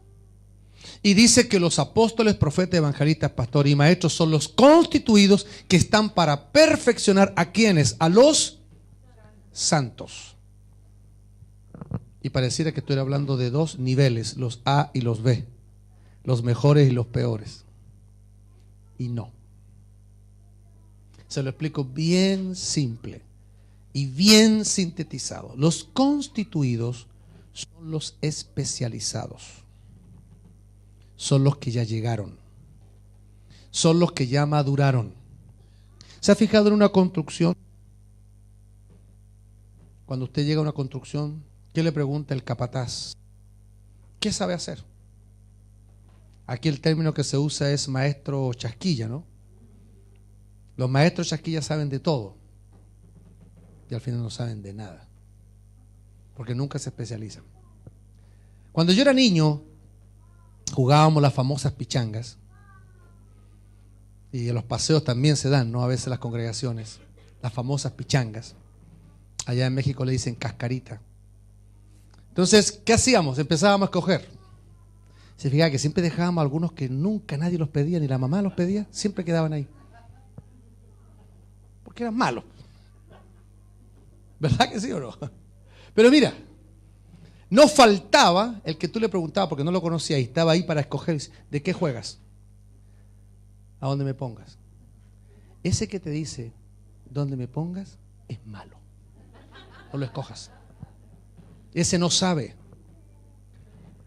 Y dice que los apóstoles, profetas, evangelistas, pastores y maestros son los constituidos que están para perfeccionar ¿a quiénes? A los santos. Y pareciera que estoy hablando de dos niveles, los A y los B, los mejores y los peores. Y no. Se lo explico bien simple y bien sintetizado. Los constituidos son los especializados. Son los que ya llegaron. Son los que ya maduraron. ¿Se ha fijado en una construcción? Cuando usted llega a una construcción, ¿qué le pregunta el capataz? ¿Qué sabe hacer? Aquí el término que se usa es maestro chasquilla, ¿no? Los maestros chasquilla saben de todo y al final no saben de nada, porque nunca se especializan. Cuando yo era niño, jugábamos las famosas pichangas, y en los paseos también se dan, ¿no? A veces las congregaciones, las famosas pichangas. Allá en México le dicen cascarita. Entonces, ¿qué hacíamos? Empezábamos a escoger. Se fijaba que siempre dejábamos algunos que nunca nadie los pedía, ni la mamá los pedía, siempre quedaban ahí, porque eran malos. ¿Verdad que sí o no? Pero mira, no faltaba el que tú le preguntabas porque no lo conocías y estaba ahí para escoger. ¿De qué juegas? ¿A dónde me pongas? Ese que te dice ¿dónde me pongas? Es malo. No lo escojas. Ese no sabe.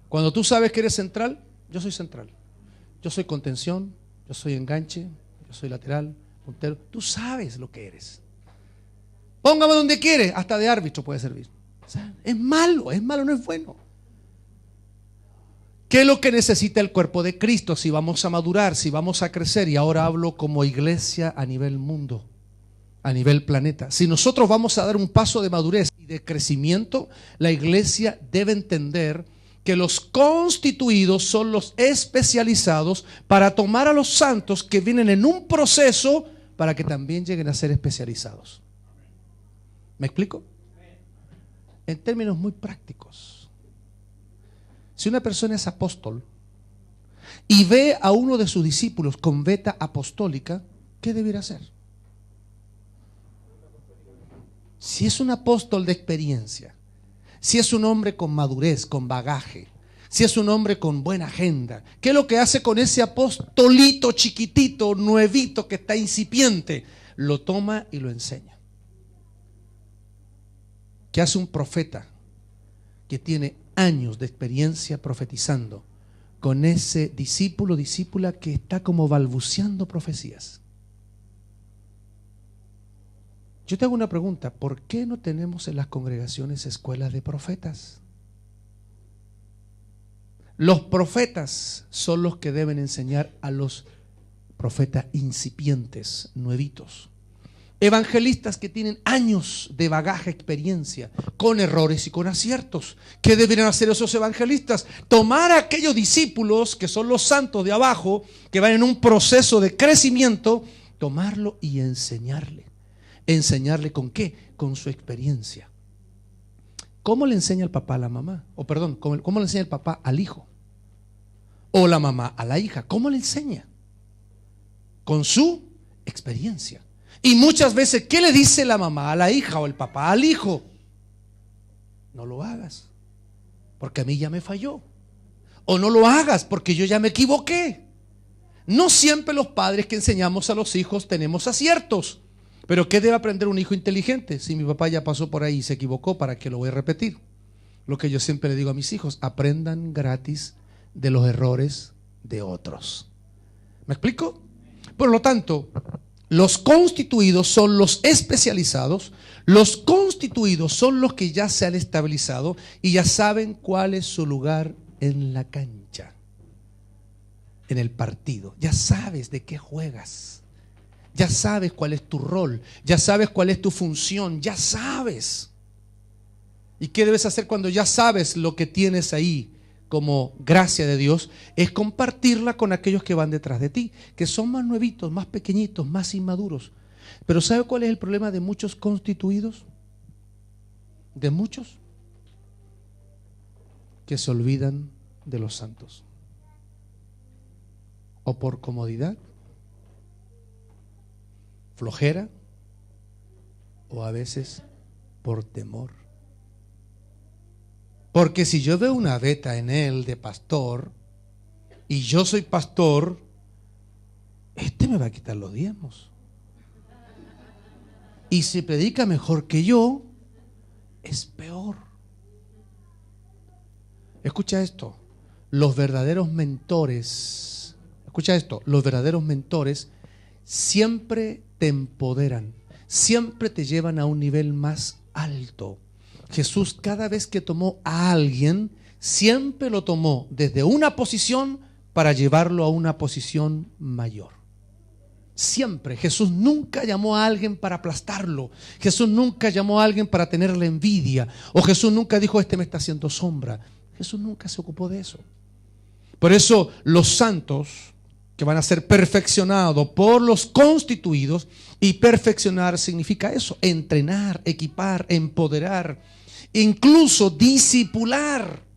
Cuando tú sabes que eres central, yo soy central. Yo soy contención, yo soy enganche, yo soy lateral, puntero. Tú sabes lo que eres. Póngame donde quieres, hasta de árbitro puede servir. O sea, es malo, no es bueno. ¿Qué es lo que necesita el cuerpo de Cristo si vamos a madurar, si vamos a crecer? Y ahora hablo como iglesia a nivel mundo, a nivel planeta. Si nosotros vamos a dar un paso de madurez y de crecimiento, la iglesia debe entender que los constituidos son los especializados para tomar a los santos que vienen en un proceso para que también lleguen a ser especializados. ¿Me explico? En términos muy prácticos. Si una persona es apóstol y ve a uno de sus discípulos con veta apostólica, ¿qué debería hacer? Si es un apóstol de experiencia, si es un hombre con madurez, con bagaje, si es un hombre con buena agenda, ¿qué es lo que hace con ese apostolito chiquitito, nuevito, que está incipiente? Lo toma y lo enseña. ¿Qué hace un profeta que tiene años de experiencia profetizando con ese discípulo, discípula que está como balbuceando profecías? Yo te hago una pregunta: ¿por qué no tenemos en las congregaciones escuelas de profetas? Los profetas son los que deben enseñar a los profetas incipientes, nuevitos. Evangelistas que tienen años de bagaje, experiencia, con errores y con aciertos. ¿Qué deberían hacer esos evangelistas? Tomar a aquellos discípulos que son los santos de abajo, que van en un proceso de crecimiento, tomarlo y enseñarle. ¿Enseñarle con qué? Con su experiencia. ¿Cómo le enseña el papá a la mamá? ¿Cómo le enseña el papá al hijo? O la mamá a la hija. ¿Cómo le enseña? Con su experiencia. Y muchas veces, ¿qué le dice la mamá a la hija o el papá al hijo? No lo hagas, porque a mí ya me falló. O no lo hagas, porque yo ya me equivoqué. No siempre los padres que enseñamos a los hijos tenemos aciertos. Pero ¿qué debe aprender un hijo inteligente? Si mi papá ya pasó por ahí y se equivocó, ¿para qué lo voy a repetir? Lo que yo siempre le digo a mis hijos: aprendan gratis de los errores de otros. ¿Me explico? Por lo tanto, los constituidos son los especializados. Los constituidos son los que ya se han estabilizado y ya saben cuál es su lugar en la cancha, en el partido. Ya sabes de qué juegas. Ya sabes cuál es tu rol. Ya sabes cuál es tu función. Ya sabes. ¿Y qué debes hacer cuando ya sabes lo que tienes ahí como gracia de Dios? Es compartirla con aquellos que van detrás de ti, que son más nuevitos, más pequeñitos, más inmaduros. Pero ¿sabe cuál es el problema de muchos constituidos? De muchos que se olvidan de los santos. O por comodidad, flojera, o a veces por temor. Porque si yo veo una veta en él de pastor y yo soy pastor, este me va a quitar los diezmos. Y si predica mejor que yo, es peor. Escucha esto: los verdaderos mentores, escucha esto, los verdaderos mentores siempre te empoderan, siempre te llevan a un nivel más alto. Jesús, cada vez que tomó a alguien, siempre lo tomó desde una posición para llevarlo a una posición mayor. Siempre. Jesús nunca llamó a alguien para aplastarlo. Jesús nunca llamó a alguien para tenerle envidia. O Jesús nunca dijo: este me está haciendo sombra. Jesús nunca se ocupó de eso. Por eso los santos, que van a ser perfeccionados por los constituidos, y perfeccionar significa eso: entrenar, equipar, empoderar, incluso discipular.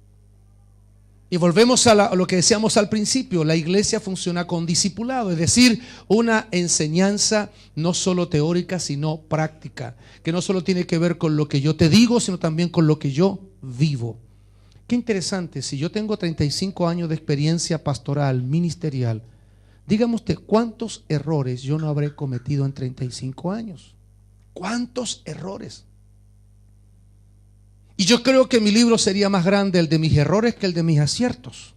Y volvemos a lo que decíamos al principio: la iglesia funciona con discipulado, es decir, una enseñanza no solo teórica, sino práctica, que no solo tiene que ver con lo que yo te digo, sino también con lo que yo vivo. Qué interesante: si yo tengo 35 años de experiencia pastoral, ministerial, dígame usted cuántos errores yo no habré cometido en 35 años. ¿Cuántos errores? Y yo creo que mi libro sería más grande el de mis errores que el de mis aciertos.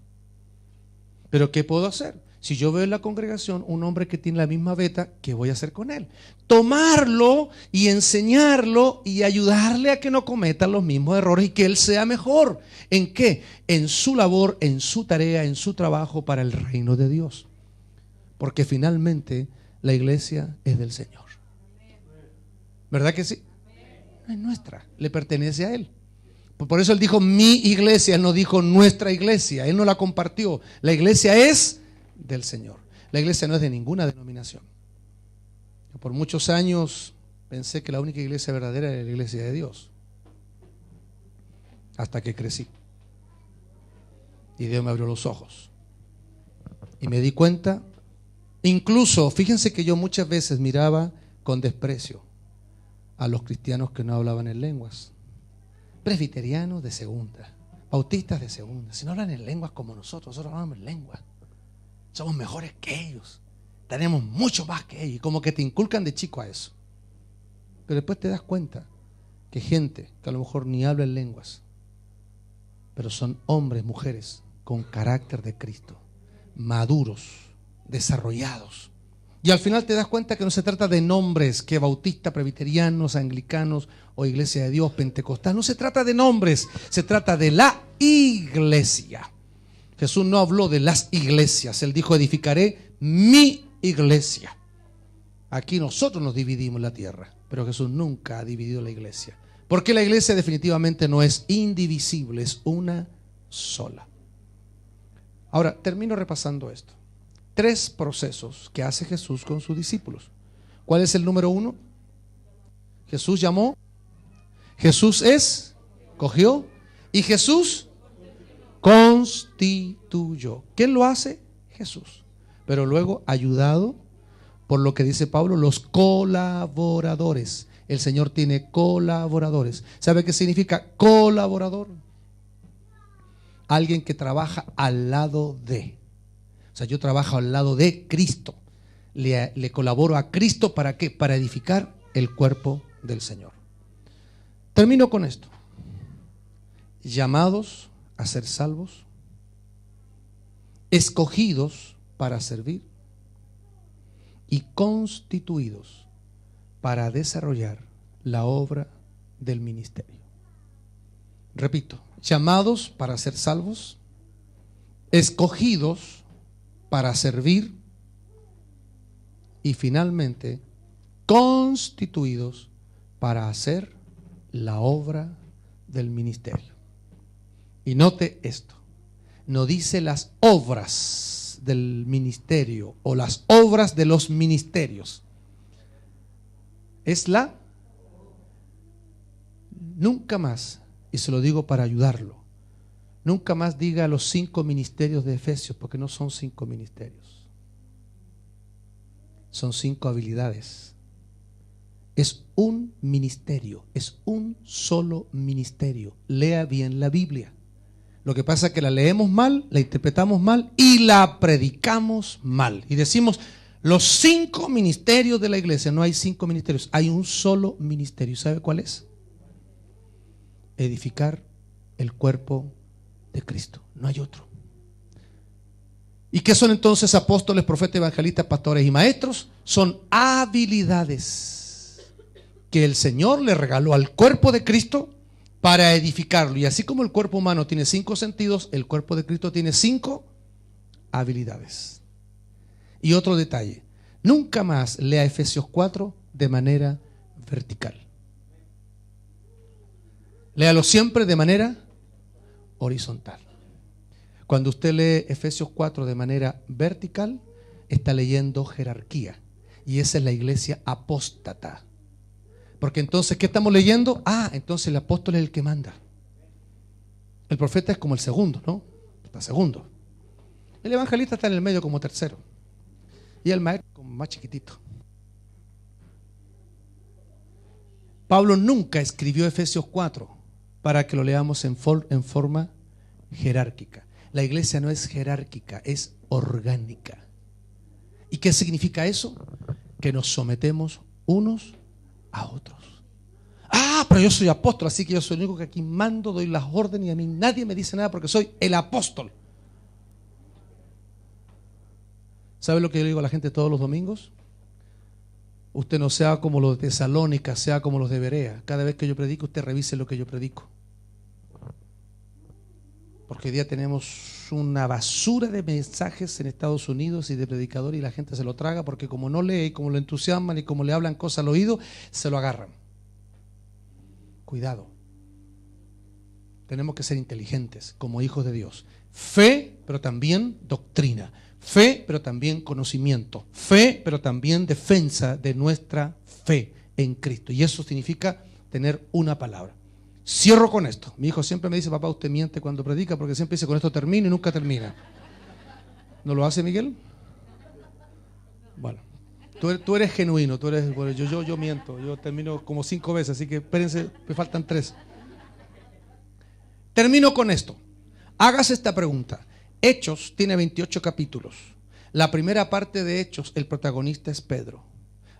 Pero ¿qué puedo hacer? Si yo veo en la congregación un hombre que tiene la misma veta, ¿qué voy a hacer con él? Tomarlo y enseñarlo y ayudarle a que no cometa los mismos errores y que él sea mejor. ¿En qué? En su labor, en su tarea, en su trabajo para el reino de Dios. Porque finalmente la iglesia es del Señor. ¿Verdad que sí? Es nuestra, le pertenece a Él. Por eso Él dijo mi iglesia, Él no dijo nuestra iglesia, Él no la compartió. La iglesia es del Señor. La iglesia no es de ninguna denominación. Yo por muchos años pensé que la única iglesia verdadera era la iglesia de Dios, hasta que crecí y Dios me abrió los ojos y me di cuenta. Incluso, fíjense que yo muchas veces miraba con desprecio a los cristianos que no hablaban en lenguas. Presbiterianos de segunda, Bautistas de segunda. Si no hablan en lenguas como nosotros hablamos en lenguas. Somos mejores que ellos. Tenemos mucho más que ellos. Como que te inculcan de chico a eso. Pero después te das cuenta que gente que a lo mejor ni habla en lenguas, pero son hombres, mujeres con carácter de Cristo, maduros, desarrollados. Y al final te das cuenta que no se trata de nombres, que bautistas, presbiterianos, anglicanos o Iglesia de Dios, pentecostal. No se trata de nombres, se trata de la iglesia. Jesús no habló de las iglesias, Él dijo: edificaré mi iglesia. Aquí nosotros nos dividimos la tierra, pero Jesús nunca ha dividido la iglesia. Porque la iglesia definitivamente no es indivisible, es una sola. Ahora, termino repasando esto. 3 procesos que hace Jesús con sus discípulos. ¿Cuál es el número 1? Jesús llamó, Jesús cogió y Jesús constituyó. ¿Quién lo hace? Jesús. Pero luego, ayudado por lo que dice Pablo, los colaboradores. El Señor tiene colaboradores. ¿Sabe qué significa colaborador? Alguien que trabaja al lado de. O sea, yo trabajo al lado de Cristo. Le colaboro a Cristo, ¿para qué? Para edificar el cuerpo del Señor. Termino con esto. Llamados a ser salvos, escogidos para servir y constituidos para desarrollar la obra del ministerio. Repito, llamados para ser salvos, escogidos para servir y finalmente constituidos para hacer la obra del ministerio. Y note esto, no dice las obras del ministerio o las obras de los ministerios. Es nunca más, y se lo digo para ayudarlo, nunca más diga los 5 ministerios de Efesios, porque no son 5 ministerios. Son 5 habilidades. Es un ministerio, es un solo ministerio. Lea bien la Biblia. Lo que pasa es que la leemos mal, la interpretamos mal y la predicamos mal. Y decimos, los 5 ministerios de la iglesia. No hay 5 ministerios, hay un solo ministerio. ¿Sabe cuál es? Edificar el cuerpo de Cristo. No hay otro. ¿Y qué son entonces apóstoles, profetas, evangelistas, pastores y maestros? Son habilidades que el Señor le regaló al cuerpo de Cristo para edificarlo. Y así como el cuerpo humano tiene 5 sentidos, el cuerpo de Cristo tiene 5 habilidades. Y otro detalle, nunca más lea Efesios 4 de manera vertical. Léalo siempre de manera horizontal. Cuando usted lee Efesios 4 de manera vertical, está leyendo jerarquía. Y esa es la iglesia apóstata. Porque entonces, ¿qué estamos leyendo? Entonces el apóstol es el que manda. El profeta es como el segundo, ¿no? Está segundo. El evangelista está en el medio como tercero. Y el maestro como más chiquitito. Pablo nunca escribió Efesios 4 para que lo leamos en forma jerárquica. La iglesia no es jerárquica, es orgánica. ¿Y qué significa eso? Que nos sometemos unos a otros. Pero yo soy apóstol, así que yo soy el único que aquí mando, doy las órdenes y a mí nadie me dice nada porque soy el apóstol. ¿Sabe lo que yo le digo a la gente todos los domingos? Usted no sea como los de Tesalónica, sea como los de Berea. Cada vez que yo predico, usted revise lo que yo predico. Porque hoy día tenemos una basura de mensajes en Estados Unidos y de predicadores y la gente se lo traga porque como no lee, como lo entusiasman y como le hablan cosas al oído, se lo agarran. Cuidado. Tenemos que ser inteligentes como hijos de Dios. Fe, pero también doctrina. Fe, pero también conocimiento. Fe, pero también defensa de nuestra fe en Cristo. Y eso significa tener una palabra. Cierro con esto. Mi hijo siempre me dice, papá, usted miente cuando predica porque siempre dice, con esto termino y nunca termina. ¿No lo hace, Miguel? Bueno, tú eres genuino, bueno, yo miento, yo termino como 5 veces, así que espérense, me faltan 3. Termino con esto. Hágase esta pregunta. Hechos tiene 28 capítulos. La primera parte de Hechos, el protagonista es Pedro.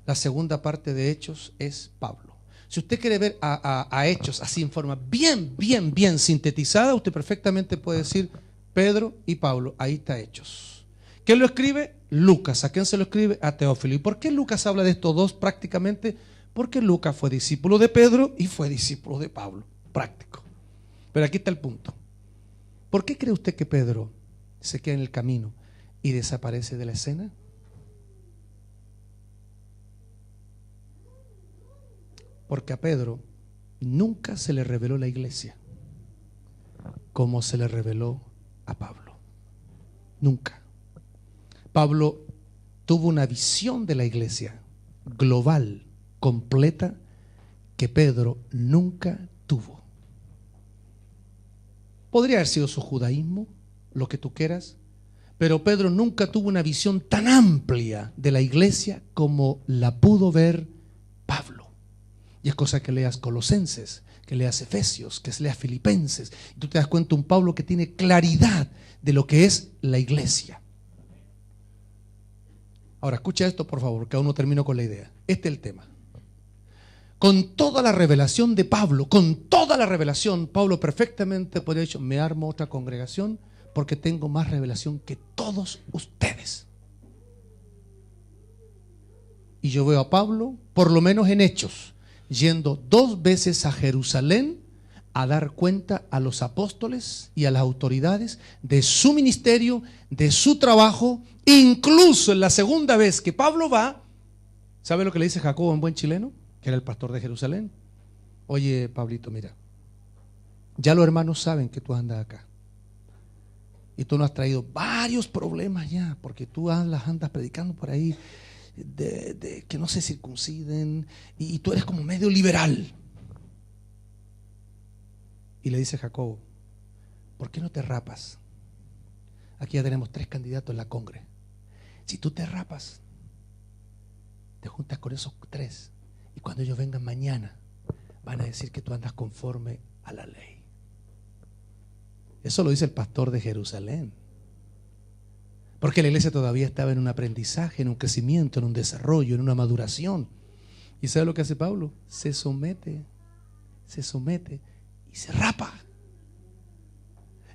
La segunda parte de Hechos es Pablo. Si usted quiere ver a Hechos así en forma bien sintetizada, usted perfectamente puede decir Pedro y Pablo. Ahí está Hechos. ¿Quién lo escribe? Lucas. ¿A quién se lo escribe? A Teófilo. ¿Y por qué Lucas habla de estos dos prácticamente? Porque Lucas fue discípulo de Pedro y fue discípulo de Pablo. Práctico. Pero aquí está el punto. ¿Por qué cree usted que Pedro se queda en el camino y desaparece de la escena? Porque a Pedro nunca se le reveló la iglesia como se le reveló a Pablo. Nunca. Pablo tuvo una visión de la iglesia global, completa, que Pedro nunca tuvo. Podría haber sido su judaísmo, lo que tú quieras, pero Pedro nunca tuvo una visión tan amplia de la iglesia como la pudo ver Pablo. Y es cosa que leas Colosenses, que leas Efesios, que leas Filipenses, y tú te das cuenta un Pablo que tiene claridad de lo que es la iglesia. Ahora escucha esto por favor, que aún no termino con la idea. Este es el tema. Con toda la revelación de Pablo, con toda la revelación, Pablo perfectamente podría haber dicho, me armo otra congregación porque tengo más revelación que todos ustedes. Y yo veo a Pablo, por lo menos en Hechos, yendo 2 veces a Jerusalén a dar cuenta a los apóstoles y a las autoridades de su ministerio, de su trabajo. Incluso en la segunda vez que Pablo va, ¿sabe lo que le dice Jacobo en buen chileno? Que era el pastor de Jerusalén. Oye, Pablito, mira, ya los hermanos saben que tú andas acá y tú nos has traído varios problemas ya, porque tú andas predicando por ahí de que no se circunciden y tú eres como medio liberal. Y le dice Jacobo, ¿por qué no te rapas? Aquí ya tenemos 3 candidatos en la congre. Si tú te rapas, te juntas con esos 3 y cuando ellos vengan mañana van a decir que tú andas conforme a la ley. Eso lo dice el pastor de Jerusalén, porque la iglesia todavía estaba en un aprendizaje, en un crecimiento, en un desarrollo, en una maduración. ¿Y sabe lo que hace Pablo? Se somete y se rapa.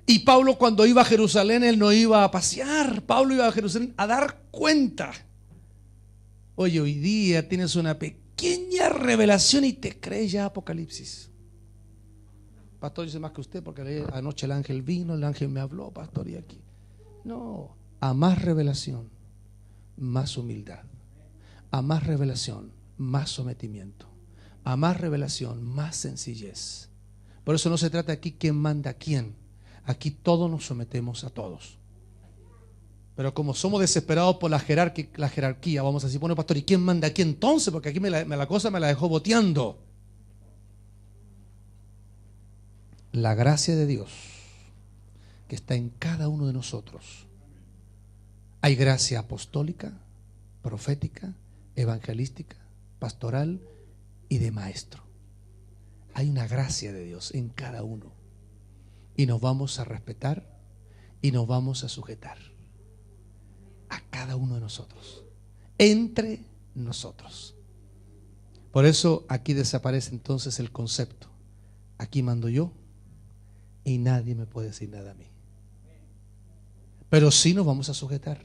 Y Pablo cuando iba a Jerusalén, él no iba a pasear. Pablo iba a Jerusalén a dar cuenta. Oye, hoy día tienes una pequeña revelación y te crees ya Apocalipsis. Pastor, yo sé más que usted porque anoche el ángel vino, el ángel me habló, pastor, y aquí. No, a más revelación, más humildad. A más revelación, más sometimiento. A más revelación, más sencillez. Por eso no se trata aquí quién manda a quién. Aquí todos nos sometemos a todos. Pero como somos desesperados por la jerarquía, vamos a decir, bueno, pastor, ¿y quién manda aquí entonces? Porque aquí la cosa me la dejó boteando. La gracia de Dios que está en cada uno de nosotros. Hay gracia apostólica, profética, evangelística, pastoral y de maestro. Hay una gracia de Dios en cada uno. Y nos vamos a respetar y nos vamos a sujetar a cada uno de nosotros, entre nosotros. Por eso aquí desaparece entonces el concepto. Aquí mando yo y nadie me puede decir nada a mí. Pero sí nos vamos a sujetar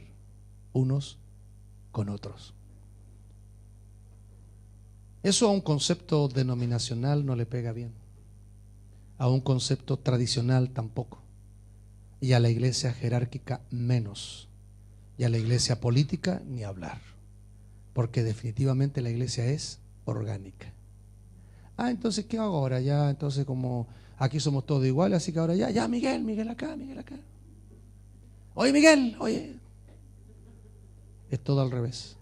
unos con otros. Eso a un concepto denominacional no le pega bien. A un concepto tradicional tampoco. Y a la iglesia jerárquica menos. Y a la iglesia política ni hablar. Porque definitivamente la iglesia es orgánica. Entonces ¿qué hago ahora? Ya, entonces como aquí somos todos iguales, así que ahora ya Miguel acá. Oye Miguel, oye. Es todo al revés.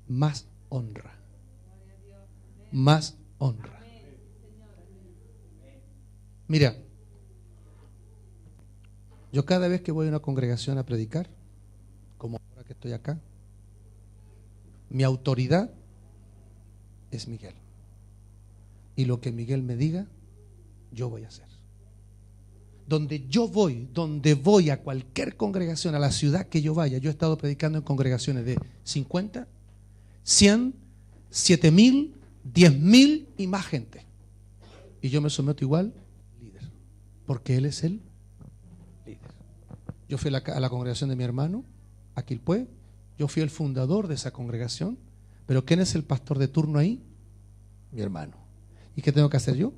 Más honra. Más honra. Mira, yo cada vez que voy a una congregación a predicar, como ahora que estoy acá, mi autoridad es Miguel. Y lo que Miguel me diga, yo voy a hacer. donde voy a cualquier congregación, a la ciudad que yo vaya, yo he estado predicando en congregaciones de 50, 100, 7.000, 10.000 y más gente. Y yo me someto igual, líder, porque él es el líder. Yo fui a la congregación de mi hermano, a Quilpué, yo fui el fundador de esa congregación, pero ¿quién es el pastor de turno ahí? Mi hermano. ¿Y qué tengo que hacer yo?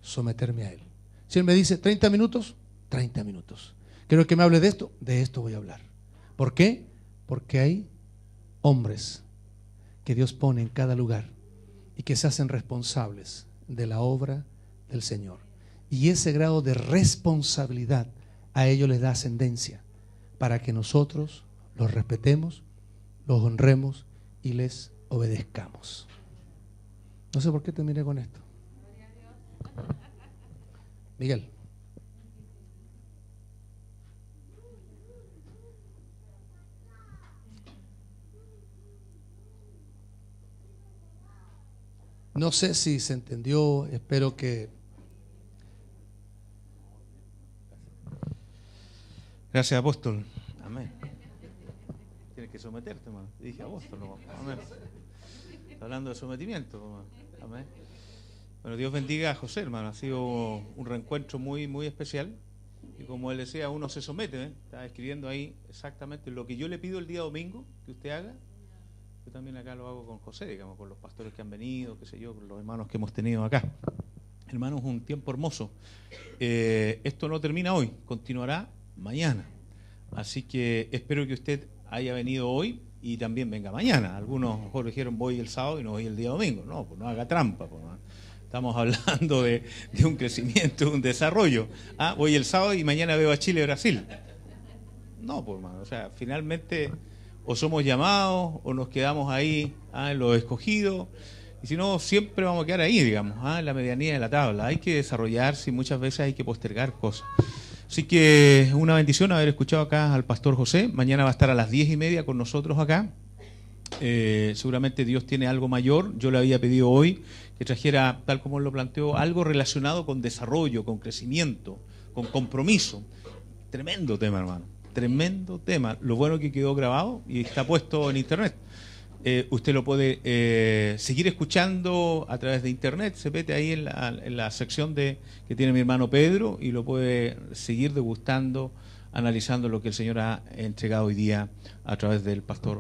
Someterme a él. Si él me dice 30 minutos, 30 minutos. Quiero que me hable de esto voy a hablar. ¿Por qué? Porque hay hombres que Dios pone en cada lugar y que se hacen responsables de la obra del Señor. Y ese grado de responsabilidad a ellos les da ascendencia para que nosotros los respetemos, los honremos y les obedezcamos. No sé por qué terminé con esto. Miguel. No sé si se entendió, espero que... Gracias, apóstol. Amén. Tienes que someterte, hermano. Dije apóstol, no. Amén. Hablando de sometimiento, hermano. Amén. Bueno, Dios bendiga a José, hermano. Ha sido un reencuentro muy, muy especial. Y como él decía, uno se somete, ¿eh? Está escribiendo ahí exactamente lo que yo le pido el día domingo que usted haga. Yo también acá lo hago con José, digamos, con los pastores que han venido, qué sé yo, con los hermanos que hemos tenido acá. Hermanos, un tiempo hermoso. Esto no termina hoy, continuará mañana. Así que espero que usted haya venido hoy y también venga mañana. Algunos mejor dijeron voy el sábado y no voy el día domingo. No, pues no haga trampa. Pues, ¿no? Estamos hablando de un crecimiento, de un desarrollo. Voy el sábado y mañana veo a Chile y Brasil. No, pues hermano, o sea, finalmente o somos llamados o nos quedamos ahí en los escogidos. Y si no, siempre vamos a quedar ahí, digamos, en la medianía de la tabla. Hay que desarrollarse y muchas veces hay que postergar cosas. Así que una bendición haber escuchado acá al pastor José. Mañana va a estar a las 10:30 con nosotros acá. Seguramente Dios tiene algo mayor. Yo le había pedido hoy que trajera, tal como él lo planteó, algo relacionado con desarrollo, con crecimiento, con compromiso. Tremendo tema, hermano. Tremendo tema. Lo bueno que quedó grabado y está puesto en internet. Usted lo puede seguir escuchando a través de internet, se mete ahí en la sección que tiene mi hermano Pedro y lo puede seguir degustando, analizando lo que el Señor ha entregado hoy día a través del pastor